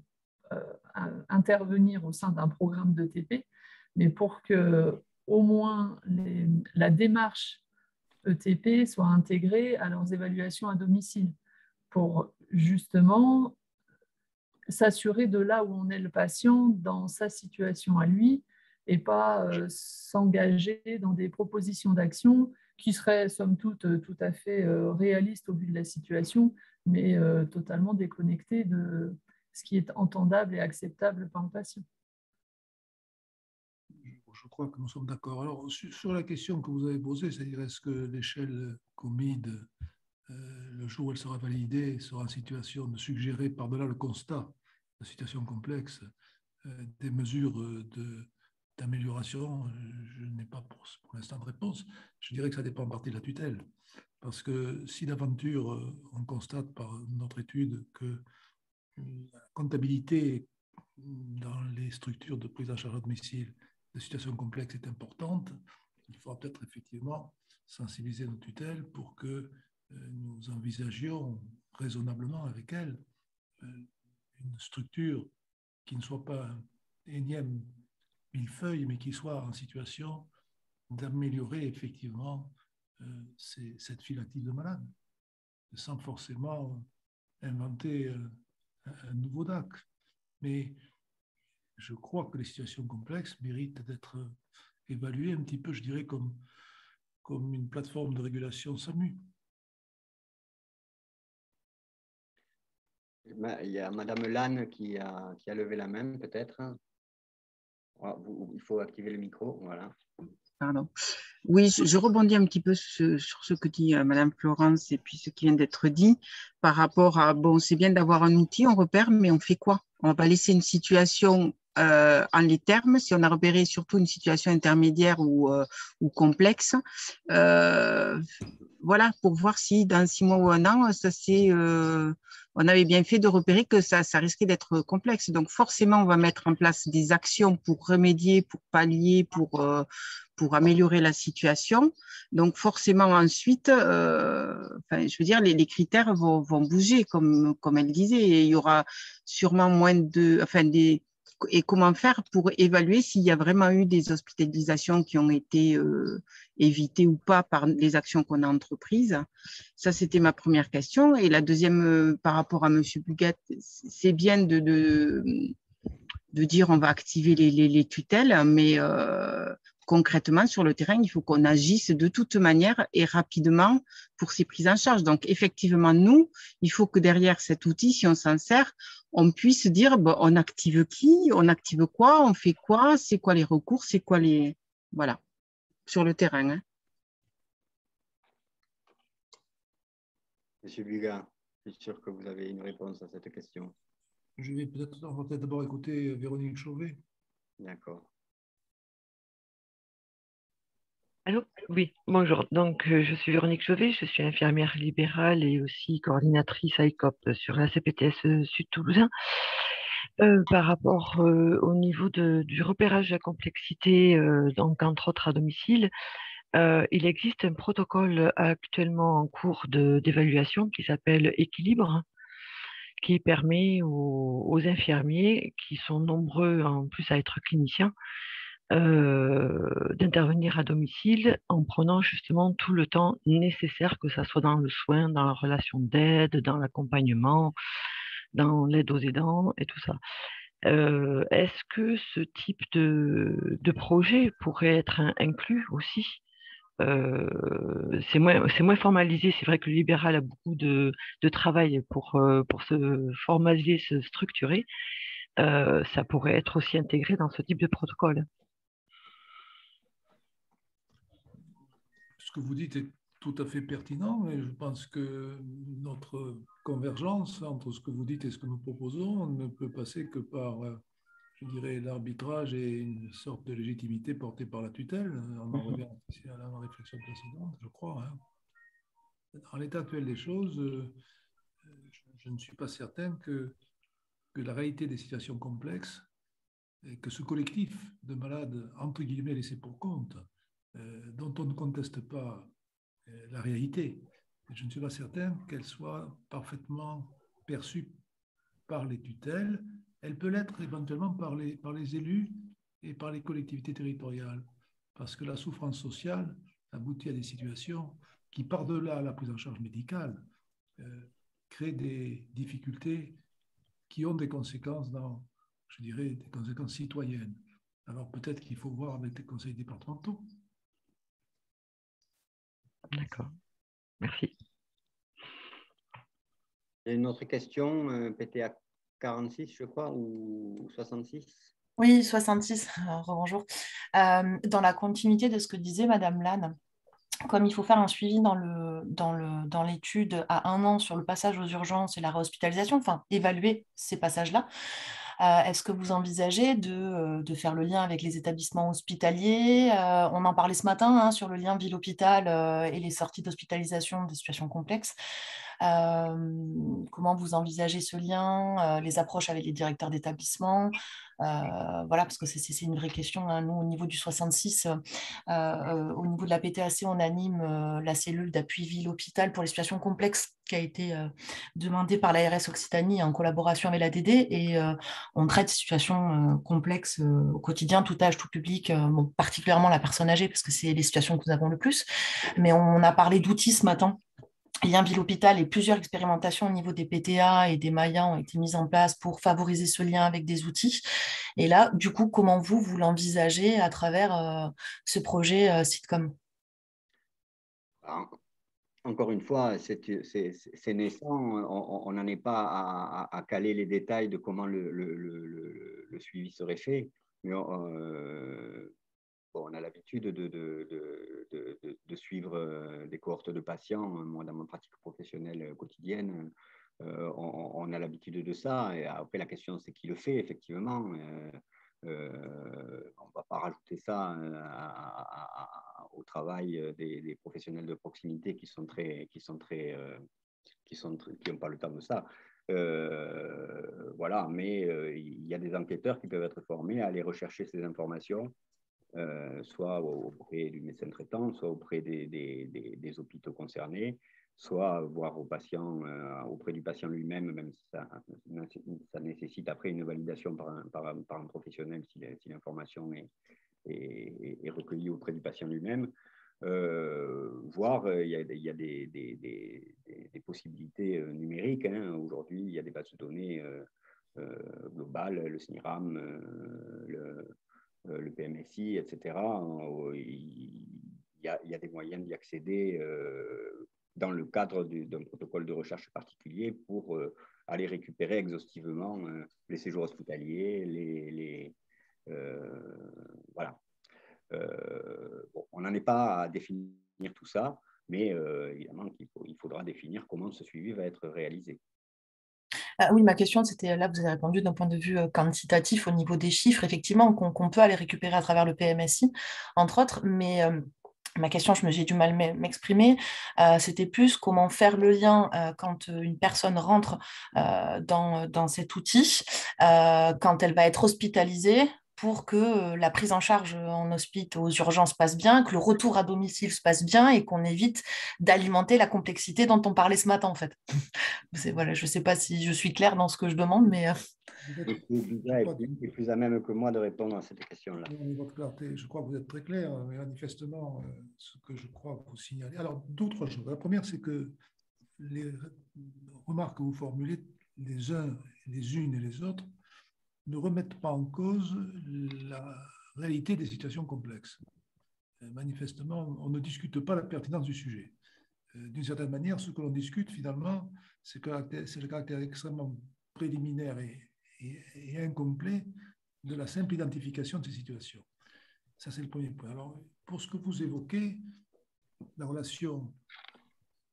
intervenir au sein d'un programme de TP, mais pour que au moins la démarche ETP soit intégrée à leurs évaluations à domicile, pour justement s'assurer de là où on est le patient dans sa situation à lui et pas s'engager dans des propositions d'action qui seraient somme toute tout à fait réalistes au vu de la situation, mais totalement déconnectées de ce qui est entendable et acceptable par le patient. Je crois que nous sommes d'accord. Alors, sur la question que vous avez posée, c'est-à-dire est-ce que l'échelle COMID, le jour où elle sera validée, sera en situation de suggérer, par-delà le constat de situation complexe, des mesures d'amélioration, je n'ai pas pour l'instant de réponse. Je dirais que ça dépend en partie de la tutelle. Parce que si d'aventure, on constate par notre étude que la comptabilité dans les structures de prise en charge à domicile de situations complexes est importante, il faudra peut-être effectivement sensibiliser nos tutelles pour que nous envisagions raisonnablement avec elles une structure qui ne soit pas un énième millefeuille, mais qui soit en situation d'améliorer effectivement cette file active de malades, sans forcément inventer un nouveau DAC. Mais je crois que les situations complexes méritent d'être évaluées un petit peu, je dirais, comme une plateforme de régulation SAMU. Il y a Madame Lannes qui a levé la main, peut-être. Il faut activer le micro, voilà. Pardon. Oui, je rebondis un petit peu sur ce que dit Madame Florence et puis ce qui vient d'être dit par rapport à, bon, c'est bien d'avoir un outil, on repère, mais on fait quoi? On va laisser une situation en les termes, si on a repéré surtout une situation intermédiaire ou complexe, voilà, pour voir si dans 6 mois ou 1 an, on avait bien fait de repérer que ça risquait d'être complexe. Donc forcément, on va mettre en place des actions pour remédier, pour pallier, pour améliorer la situation. Donc forcément ensuite, je veux dire, les critères vont bouger, comme elle disait, et il y aura sûrement moins et comment faire pour évaluer s'il y a vraiment eu des hospitalisations qui ont été évitées ou pas par les actions qu'on a entreprises. Ça, c'était ma première question. Et la deuxième, par rapport à M. Bugat, c'est bien de dire on va activer les tutelles, mais concrètement, sur le terrain, il faut qu'on agisse de toute manière et rapidement pour ces prises en charge. Donc, effectivement, nous, il faut que derrière cet outil, si on s'en sert, on puisse dire, bon, on active qui, on active quoi, on fait quoi, c'est quoi les recours, c'est quoi les... Voilà, sur le terrain. Hein. Monsieur Bugat, je suis sûr que vous avez une réponse à cette question. Je vais peut-être d'abord écouter Véronique Chauvet. D'accord. Allô? Oui, bonjour. Donc, je suis Véronique Chauvet, je suis infirmière libérale et aussi coordinatrice ICOP sur la CPTS Sud Toulousain. Par rapport au niveau du repérage de la complexité, donc entre autres à domicile, il existe un protocole actuellement en cours d'évaluation qui s'appelle Équilibre, qui permet aux infirmiers, qui sont nombreux en plus à être cliniciens, d'intervenir à domicile en prenant justement tout le temps nécessaire, que ça soit dans le soin, dans la relation d'aide, dans l'accompagnement, dans l'aide aux aidants et tout ça. Est-ce que ce type de projet pourrait être inclus aussi? C'est moins formalisé. C'est vrai que le libéral a beaucoup de travail pour se formaliser, se structurer. Ça pourrait être aussi intégré dans ce type de protocole. Ce que vous dites est tout à fait pertinent, mais je pense que notre convergence entre ce que vous dites et ce que nous proposons ne peut passer que par, je dirais, l'arbitrage et une sorte de légitimité portée par la tutelle. On en revient ici à la réflexion précédente, je crois. Dans l'état actuel des choses, je ne suis pas certain que la réalité des situations complexes, et que ce collectif de malades, entre guillemets, laissés pour compte, dont on ne conteste pas la réalité, je ne suis pas certain qu'elle soit parfaitement perçue par les tutelles. Elle peut l'être éventuellement par les élus et par les collectivités territoriales, parce que la souffrance sociale aboutit à des situations qui, par-delà la prise en charge médicale, créent des difficultés qui ont des conséquences je dirais, des conséquences citoyennes. Alors peut-être qu'il faut voir avec les conseils départementaux. D'accord, merci. Il y a une autre question, PTA 46, je crois, ou 66? Oui, 66, bonjour. Dans la continuité de ce que disait Madame Lannes, comme il faut faire un suivi dans l'étude à 1 an sur le passage aux urgences et la réhospitalisation, enfin évaluer ces passages-là, est-ce que vous envisagez de faire le lien avec les établissements hospitaliers? On en parlait ce matin sur le lien ville-hôpital et les sorties d'hospitalisation des situations complexes. Comment vous envisagez ce lien, les approches avec les directeurs d'établissement? Voilà, parce que c'est une vraie question. Nous, au niveau du 66, au niveau de la PTAC, on anime la cellule d'appui ville-hôpital pour les situations complexes qui a été demandée par l'ARS Occitanie en collaboration avec l'ADD, et on traite ces situations complexes au quotidien, tout âge, tout public, bon, particulièrement la personne âgée, parce que c'est les situations que nous avons le plus. Mais on a parlé d'outils ce matin. Lien ville-hôpital, et plusieurs expérimentations au niveau des PTA et des MAIA ont été mises en place pour favoriser ce lien avec des outils. Et là, du coup, comment vous l'envisagez à travers ce projet Sitcom? Encore une fois, c'est naissant. On n'en est pas à caler les détails de comment le suivi serait fait. Mais on a l'habitude de suivre des cohortes de patients. Moi, dans ma pratique professionnelle quotidienne, on a l'habitude de ça. Et après, la question, c'est qui le fait, effectivement. On ne va pas rajouter ça au travail des professionnels de proximité qui n'ont pas le temps de ça. Voilà, mais il y a des enquêteurs qui peuvent être formés à aller rechercher ces informations, soit auprès du médecin traitant, soit auprès des hôpitaux concernés, soit voir auprès du patient lui-même, même si ça nécessite après une validation par un professionnel si l'information est recueillie auprès du patient lui-même. Voir, il y a des possibilités numériques. Aujourd'hui, il y a des bases de données globales, le SNIRAM, le PMSI, etc. Il y a des moyens d'y accéder dans le cadre d'un protocole de recherche particulier pour aller récupérer exhaustivement les séjours hospitaliers, voilà. Bon, on n'en est pas à définir tout ça, mais évidemment il faudra définir comment ce suivi va être réalisé. Oui, ma question, c'était, là, vous avez répondu d'un point de vue quantitatif au niveau des chiffres, effectivement, qu'on peut aller récupérer à travers le PMSI, entre autres, mais ma question, j'ai du mal m'exprimer, c'était plus comment faire le lien quand une personne rentre dans cet outil, quand elle va être hospitalisée, pour que la prise en charge en hospice aux urgences passe bien, que le retour à domicile se passe bien et qu'on évite d'alimenter la complexité dont on parlait ce matin, en fait. Voilà, je ne sais pas si je suis claire dans ce que je demande, mais… est plus à même que moi de répondre à cette question-là. Votre clarté, je crois que vous êtes très clair, mais manifestement, ce que je crois vous signaler. Alors, d'autres choses. La première, c'est que les remarques que vous formulez, les uns, les unes et les autres, ne remettent pas en cause la réalité des situations complexes. Manifestement, on ne discute pas la pertinence du sujet. D'une certaine manière, ce que l'on discute, finalement, c'est le caractère extrêmement préliminaire et incomplet de la simple identification de ces situations. Ça, c'est le premier point. Alors, pour ce que vous évoquez, la relation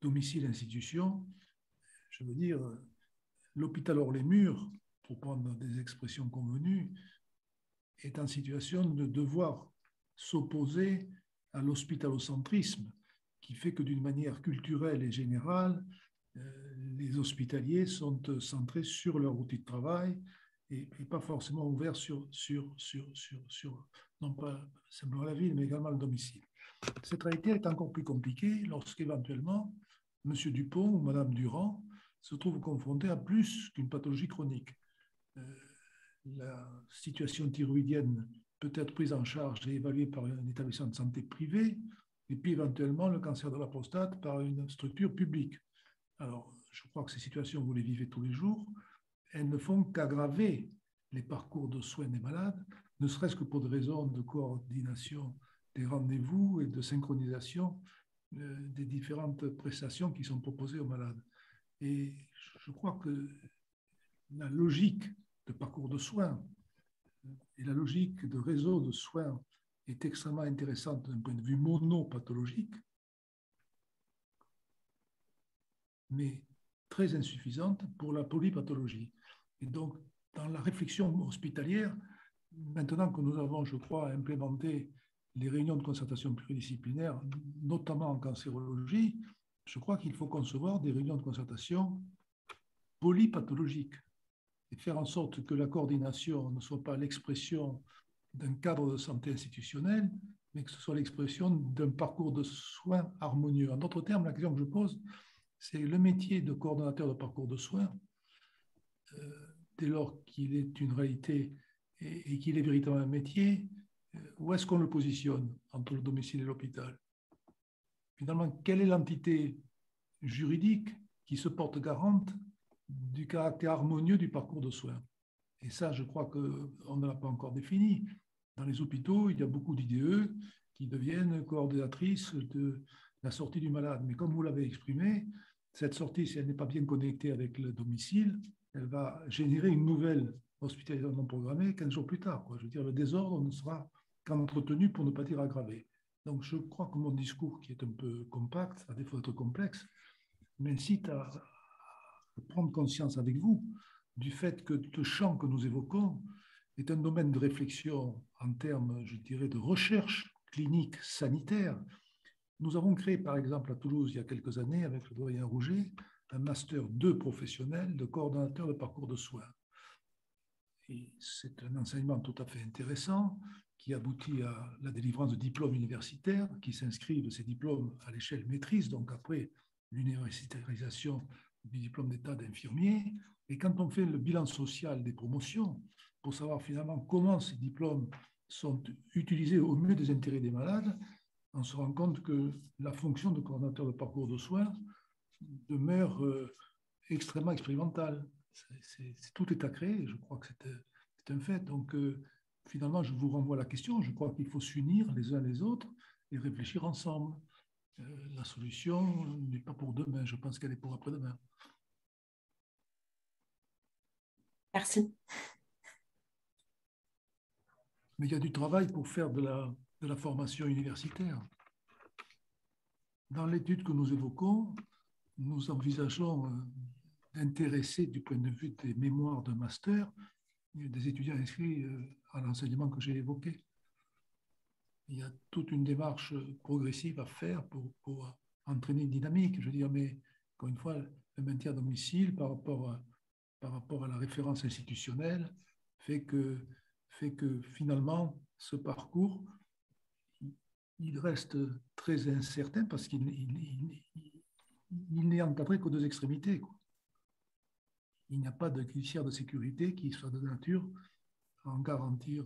domicile-institution, je veux dire, l'hôpital hors les murs, pour prendre des expressions convenues, est en situation de devoir s'opposer à l'hospitalocentrisme, qui fait que d'une manière culturelle et générale, les hospitaliers sont centrés sur leur outil de travail et pas forcément ouverts sur non pas simplement la ville, mais également le domicile. Cette réalité est encore plus compliquée lorsqu'éventuellement M. Dupont ou Mme Durand se trouvent confrontés à plus qu'une pathologie chronique. La situation thyroïdienne peut être prise en charge et évaluée par un établissement de santé privé, et puis éventuellement le cancer de la prostate par une structure publique. Alors, je crois que ces situations, vous les vivez tous les jours, elles ne font qu'aggraver les parcours de soins des malades, ne serait-ce que pour des raisons de coordination des rendez-vous et de synchronisation des différentes prestations qui sont proposées aux malades. Et je crois que la logique de parcours de soins et la logique de réseau de soins est extrêmement intéressante d'un point de vue monopathologique, mais très insuffisante pour la polypathologie. Et donc, dans la réflexion hospitalière, maintenant que nous avons, je crois, implémenté les réunions de concertation pluridisciplinaires, notamment en cancérologie, je crois qu'il faut concevoir des réunions de concertation polypathologiques et faire en sorte que la coordination ne soit pas l'expression d'un cadre de santé institutionnel, mais que ce soit l'expression d'un parcours de soins harmonieux. En d'autres termes, la question que je pose, c'est le métier de coordonnateur de parcours de soins, dès lors qu'il est une réalité et qu'il est véritablement un métier, où est-ce qu'on le positionne entre le domicile et l'hôpital? Finalement, quelle est l'entité juridique qui se porte garante du caractère harmonieux du parcours de soins? Et ça, je crois qu'on ne l'a pas encore défini. Dans les hôpitaux, il y a beaucoup d'IDE qui deviennent coordonnatrices de la sortie du malade. Mais comme vous l'avez exprimé, cette sortie, si elle n'est pas bien connectée avec le domicile, elle va générer une nouvelle hospitalisation non programmée 15 jours plus tard. Je veux dire, le désordre ne sera qu'entretenu, pour ne pas dire aggravé. Donc, je crois que mon discours, qui est un peu compact, à défaut d'être complexe, m'incite à prendre conscience avec vous du fait que ce champ que nous évoquons est un domaine de réflexion en termes, je dirais, de recherche clinique sanitaire. Nous avons créé, par exemple, à Toulouse, il y a quelques années, avec le doyen Rouget, un master 2 professionnel de coordonnateur de parcours de soins. C'est un enseignement tout à fait intéressant qui aboutit à la délivrance de diplômes universitaires qui s'inscrivent, ces diplômes, à l'échelle maîtrise, donc après l'universitarisation du diplôme d'état d'infirmier. Et quand on fait le bilan social des promotions, pour savoir finalement comment ces diplômes sont utilisés au mieux des intérêts des malades, on se rend compte que la fonction de coordonnateur de parcours de soins demeure extrêmement expérimentale. Tout est à créer, je crois que c'est un fait. Donc, finalement, je vous renvoie à la question. Je crois qu'il faut s'unir les uns les autres et réfléchir ensemble. La solution n'est pas pour demain, je pense qu'elle est pour après-demain. Merci. Mais il y a du travail pour faire de la formation universitaire. Dans l'étude que nous évoquons, nous envisageons d'intéresser du point de vue des mémoires de master des étudiants inscrits à l'enseignement que j'ai évoqué. Il y a toute une démarche progressive à faire pour entraîner une dynamique. Je veux dire, mais encore une fois, le maintien à domicile par rapport à la référence institutionnelle fait que finalement, ce parcours, il reste très incertain parce qu'il n'est encadré qu'aux deux extrémités, quoi. Il n'y a pas de glissière de sécurité qui soit de nature à en garantir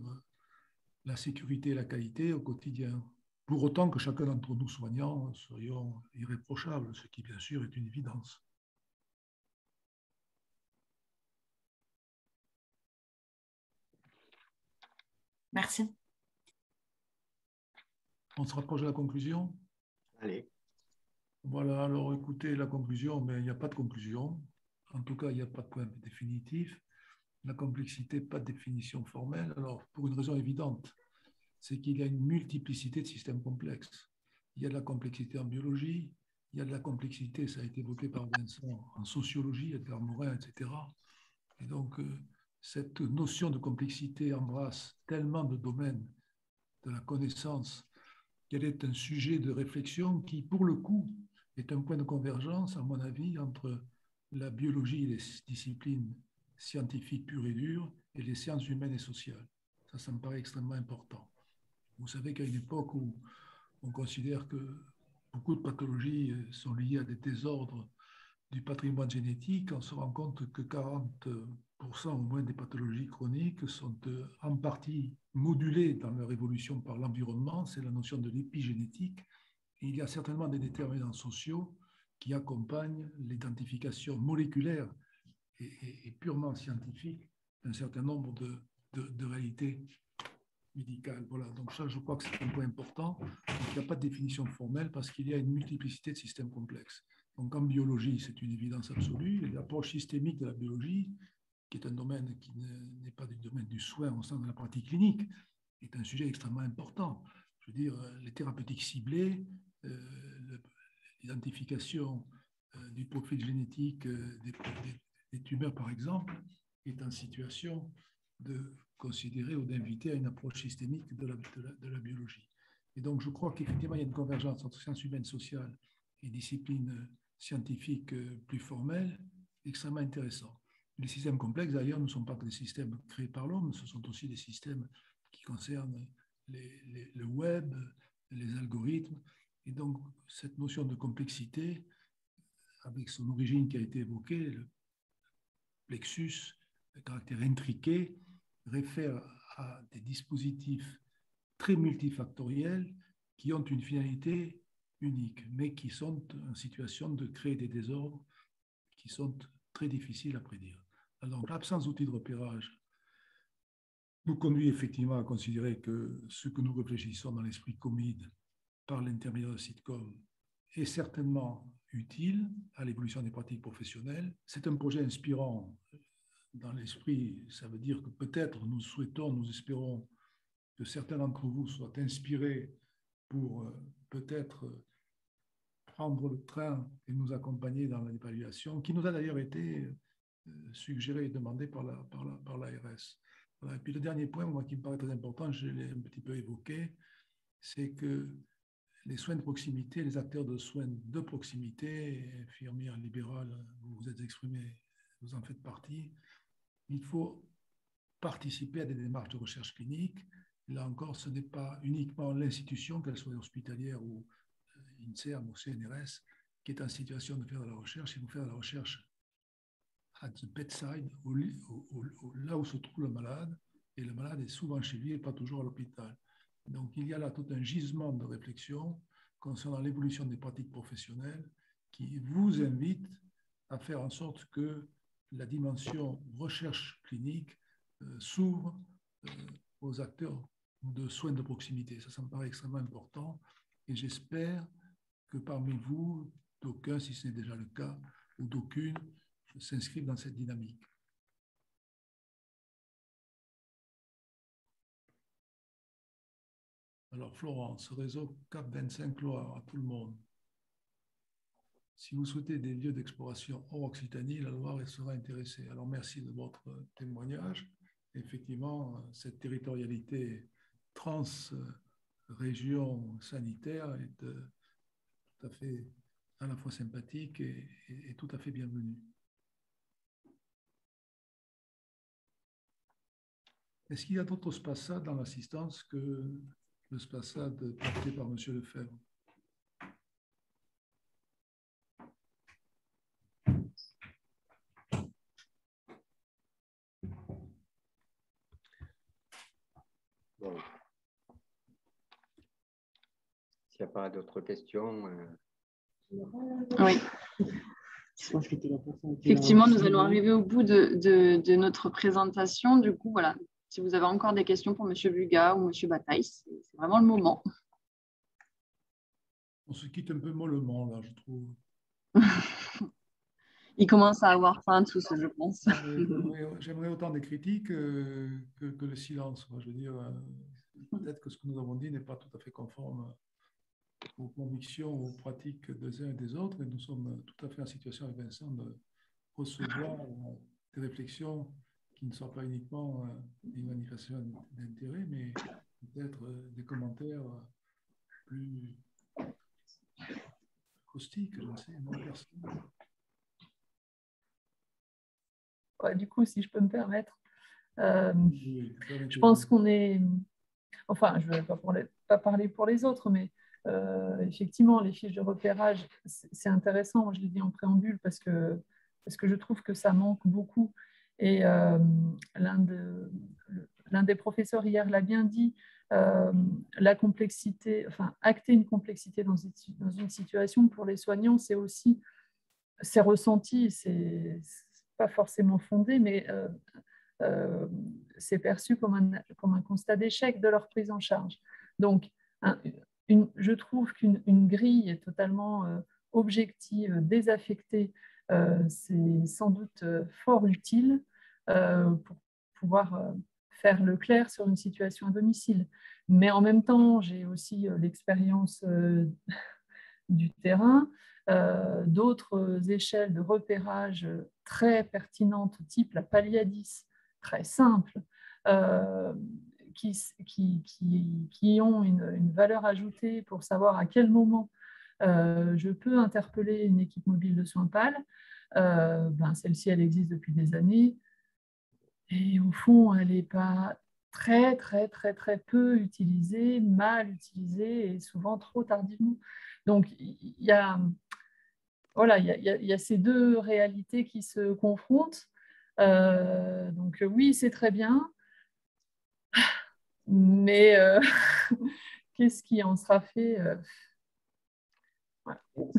la sécurité et la qualité au quotidien. Pour autant que chacun d'entre nous soignants soyons irréprochables, ce qui bien sûr est une évidence. Merci. On se rapproche de la conclusion? Allez. Voilà, alors écoutez, la conclusion, mais il n'y a pas de conclusion. En tout cas, il n'y a pas de point définitif. La complexité, pas de définition formelle. Alors, pour une raison évidente, c'est qu'il y a une multiplicité de systèmes complexes. Il y a de la complexité en biologie, il y a de la complexité, ça a été évoqué par Vincent, en sociologie, Edgar Morin, etc. Et donc, cette notion de complexité embrasse tellement de domaines de la connaissance qu'elle est un sujet de réflexion qui, pour le coup, est un point de convergence, à mon avis, entre la biologie et les disciplines scientifiques pures et dures et les sciences humaines et sociales. Ça me paraît extrêmement important. Vous savez qu'à une époque où on considère que beaucoup de pathologies sont liées à des désordres du patrimoine génétique, on se rend compte que 40% au moins des pathologies chroniques sont en partie modulées dans leur évolution par l'environnement. C'est la notion de l'épigénétique. Et il y a certainement des déterminants sociaux qui accompagnent l'identification moléculaire et purement scientifique d'un certain nombre de réalités médicales. Voilà, donc ça, je crois que c'est un point important. Donc, il n'y a pas de définition formelle parce qu'il y a une multiplicité de systèmes complexes. Donc en biologie, c'est une évidence absolue. Et l'approche systémique de la biologie, qui est un domaine qui n'est pas du domaine du soin au sein de la pratique clinique, est un sujet extrêmement important. Je veux dire, les thérapeutiques ciblées, l'identification du profil génétique des tumeurs, par exemple, est en situation de considérer ou d'inviter à une approche systémique de la biologie. Et donc, je crois qu'effectivement, il y a une convergence entre sciences humaines, sociales et disciplines scientifiques plus formelles, extrêmement intéressant. Les systèmes complexes, d'ailleurs, ne sont pas que des systèmes créés par l'homme, ce sont aussi des systèmes qui concernent le web, les algorithmes. Et donc, cette notion de complexité, avec son origine qui a été évoquée, le plexus, le caractère intriqué, réfère à des dispositifs très multifactoriels qui ont une finalité unique, mais qui sont en situation de créer des désordres qui sont très difficiles à prédire. Alors, l'absence d'outils de repérage nous conduit effectivement à considérer que ce que nous réfléchissons dans l'esprit Comide par l'intermédiaire de Sitcom est certainement utile à l'évolution des pratiques professionnelles. C'est un projet inspirant dans l'esprit. Ça veut dire que peut-être nous souhaitons, nous espérons que certains d'entre vous soient inspirés pour peut-être prendre le train et nous accompagner dans l'évaluation, qui nous a d'ailleurs été suggérée et demandée par l'ARS. Voilà. Et puis le dernier point, moi, qui me paraît très important, je l'ai un petit peu évoqué, c'est que les soins de proximité, les acteurs de soins de proximité, infirmières libérales, vous vous êtes exprimés, vous en faites partie, il faut participer à des démarches de recherche clinique. Là encore, ce n'est pas uniquement l'institution, qu'elle soit hospitalière ou INSERM ou CNRS, qui est en situation de faire de la recherche. Il faut faire de la recherche at the bedside, là où se trouve le malade, et le malade est souvent chez lui et pas toujours à l'hôpital. Donc, il y a là tout un gisement de réflexion concernant l'évolution des pratiques professionnelles qui vous invite à faire en sorte que la dimension recherche clinique s'ouvre aux acteurs de soins de proximité. Ça me paraît extrêmement important et j'espère que parmi vous, d'aucuns, si ce n'est déjà le cas, ou d'aucunes, s'inscrivent dans cette dynamique. Alors, Florence, réseau CAP 25 Loire, à tout le monde. si vous souhaitez des lieux d'exploration hors Occitanie, la Loire elle sera intéressée. Alors, merci de votre témoignage. Effectivement, cette territorialité trans-région sanitaire est tout à fait à la fois sympathique et tout à fait bienvenue. Est-ce qu'il y a d'autres spasades dans l'assistance que le spasade porté par M. Lefebvre? Bon. S'il n'y a pas d'autres questions. Oui. Effectivement, nous allons arriver au bout de notre présentation. Du coup, voilà, si vous avez encore des questions pour M. Bugat ou M. Bataille, c'est vraiment le moment. On se quitte un peu mollement, là, je trouve. Il commence à avoir faim tous, je pense. J'aimerais autant des critiques que le silence. Moi, je veux dire, peut-être que ce que nous avons dit n'est pas tout à fait conforme aux convictions, aux pratiques des uns et des autres, et nous sommes tout à fait en situation avec Vincent de recevoir des réflexions qui ne sont pas uniquement une manifestation d'intérêt, mais peut-être des commentaires plus caustiques, je ne sais, non personnels. Ouais, du coup, si je peux me permettre, je pense qu'on est... Enfin, je ne vais pas parler pour les autres, mais effectivement, les fiches de repérage, c'est intéressant. Moi, je l'ai dit en préambule parce que je trouve que ça manque beaucoup. Et l'un des professeurs hier l'a bien dit, la complexité, enfin, acter une complexité dans une situation pour les soignants, c'est aussi, c'est ressenti, c'est pas forcément fondé, mais c'est perçu comme un constat d'échec de leur prise en charge. Donc, je trouve qu'une grille totalement objective, désaffectée, c'est sans doute fort utile pour pouvoir faire le clair sur une situation à domicile. Mais en même temps, j'ai aussi l'expérience du terrain, d'autres échelles de repérage très pertinentes, type la Paliadis, très simple, qui ont une valeur ajoutée pour savoir à quel moment je peux interpeller une équipe mobile de soins PAL. Celle-ci, elle existe depuis des années. Et au fond, elle n'est pas très peu utilisée, mal utilisée et souvent trop tardivement. Donc, il y a ces deux réalités qui se confrontent. Donc oui, c'est très bien, mais qu'est-ce qui en sera fait?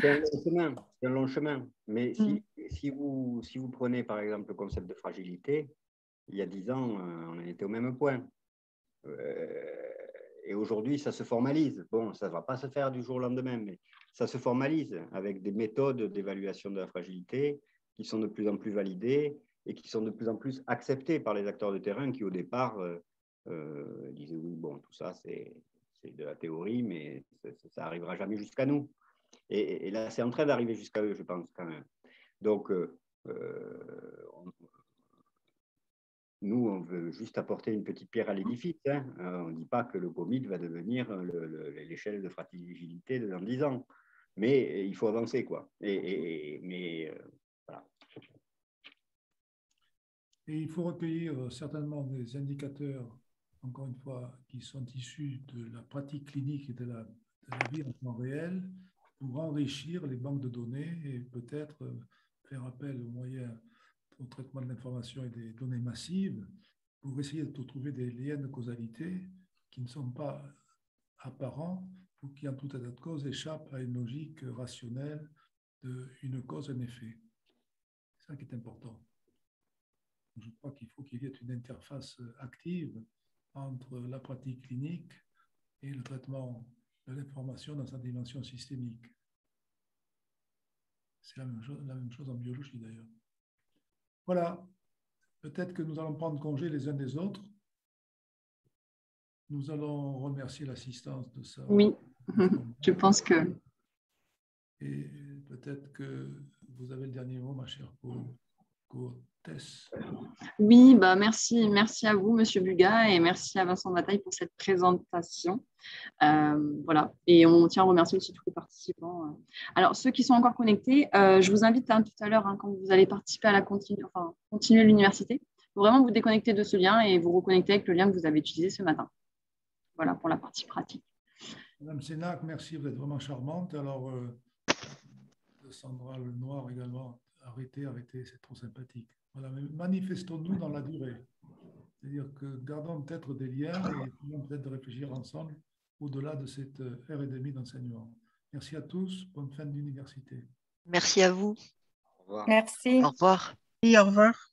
C'est un long chemin. Mais si vous prenez par exemple le concept de fragilité, il y a 10 ans, on en était au même point. Et aujourd'hui, ça se formalise. Bon, ça ne va pas se faire du jour au lendemain, mais ça se formalise avec des méthodes d'évaluation de la fragilité qui sont de plus en plus validées et qui sont de plus en plus acceptées par les acteurs de terrain qui, au départ, disaient oui, bon, tout ça, c'est de la théorie, mais ça n'arrivera jamais jusqu'à nous. Et là, c'est en train d'arriver jusqu'à eux, je pense, quand même. Donc, nous, on veut juste apporter une petite pierre à l'édifice. Hein. On ne dit pas que le Covid va devenir l'échelle de fragilité dans 10 ans. Mais il faut avancer, quoi. Voilà. Et il faut recueillir certainement des indicateurs, encore une fois, qui sont issus de la pratique clinique et de la vie en temps réel pour enrichir les banques de données et peut-être faire appel aux moyens au traitement de l'information et des données massives pour essayer de trouver des liens de causalité qui ne sont pas apparents ou qui, en tout état de cause, échappent à une logique rationnelle d'une cause et un effet. C'est ça qui est important. Je crois qu'il faut qu'il y ait une interface active entre la pratique clinique et le traitement de l'information dans sa dimension systémique. C'est la même chose en biologie d'ailleurs. Voilà, peut-être que nous allons prendre congé les uns des autres. Nous allons remercier l'assistance de ça. Oui, je pense que... Et peut-être que vous avez le dernier mot, ma chère Tess. Oui, bah merci à vous, Monsieur Buga, et merci à Vincent Bataille pour cette présentation. Voilà, et on tient à remercier aussi tous les participants. Alors, ceux qui sont encore connectés, je vous invite tout à l'heure, quand vous allez participer à la continuer l'université, faut vraiment vous déconnecter de ce lien et vous reconnecter avec le lien que vous avez utilisé ce matin. Voilà pour la partie pratique. Madame Sénac, merci, vous êtes vraiment charmante. Alors, Sandra Lenoir également, arrêtez, c'est trop sympathique. Voilà, mais manifestons-nous dans la durée. C'est-à-dire que gardons peut-être des liens et essayons peut-être de réfléchir ensemble au-delà de cette heure et demie d'enseignement. Merci à tous, bonne fin d'université. Merci à vous. Au revoir. Merci. Au revoir. Oui, au revoir.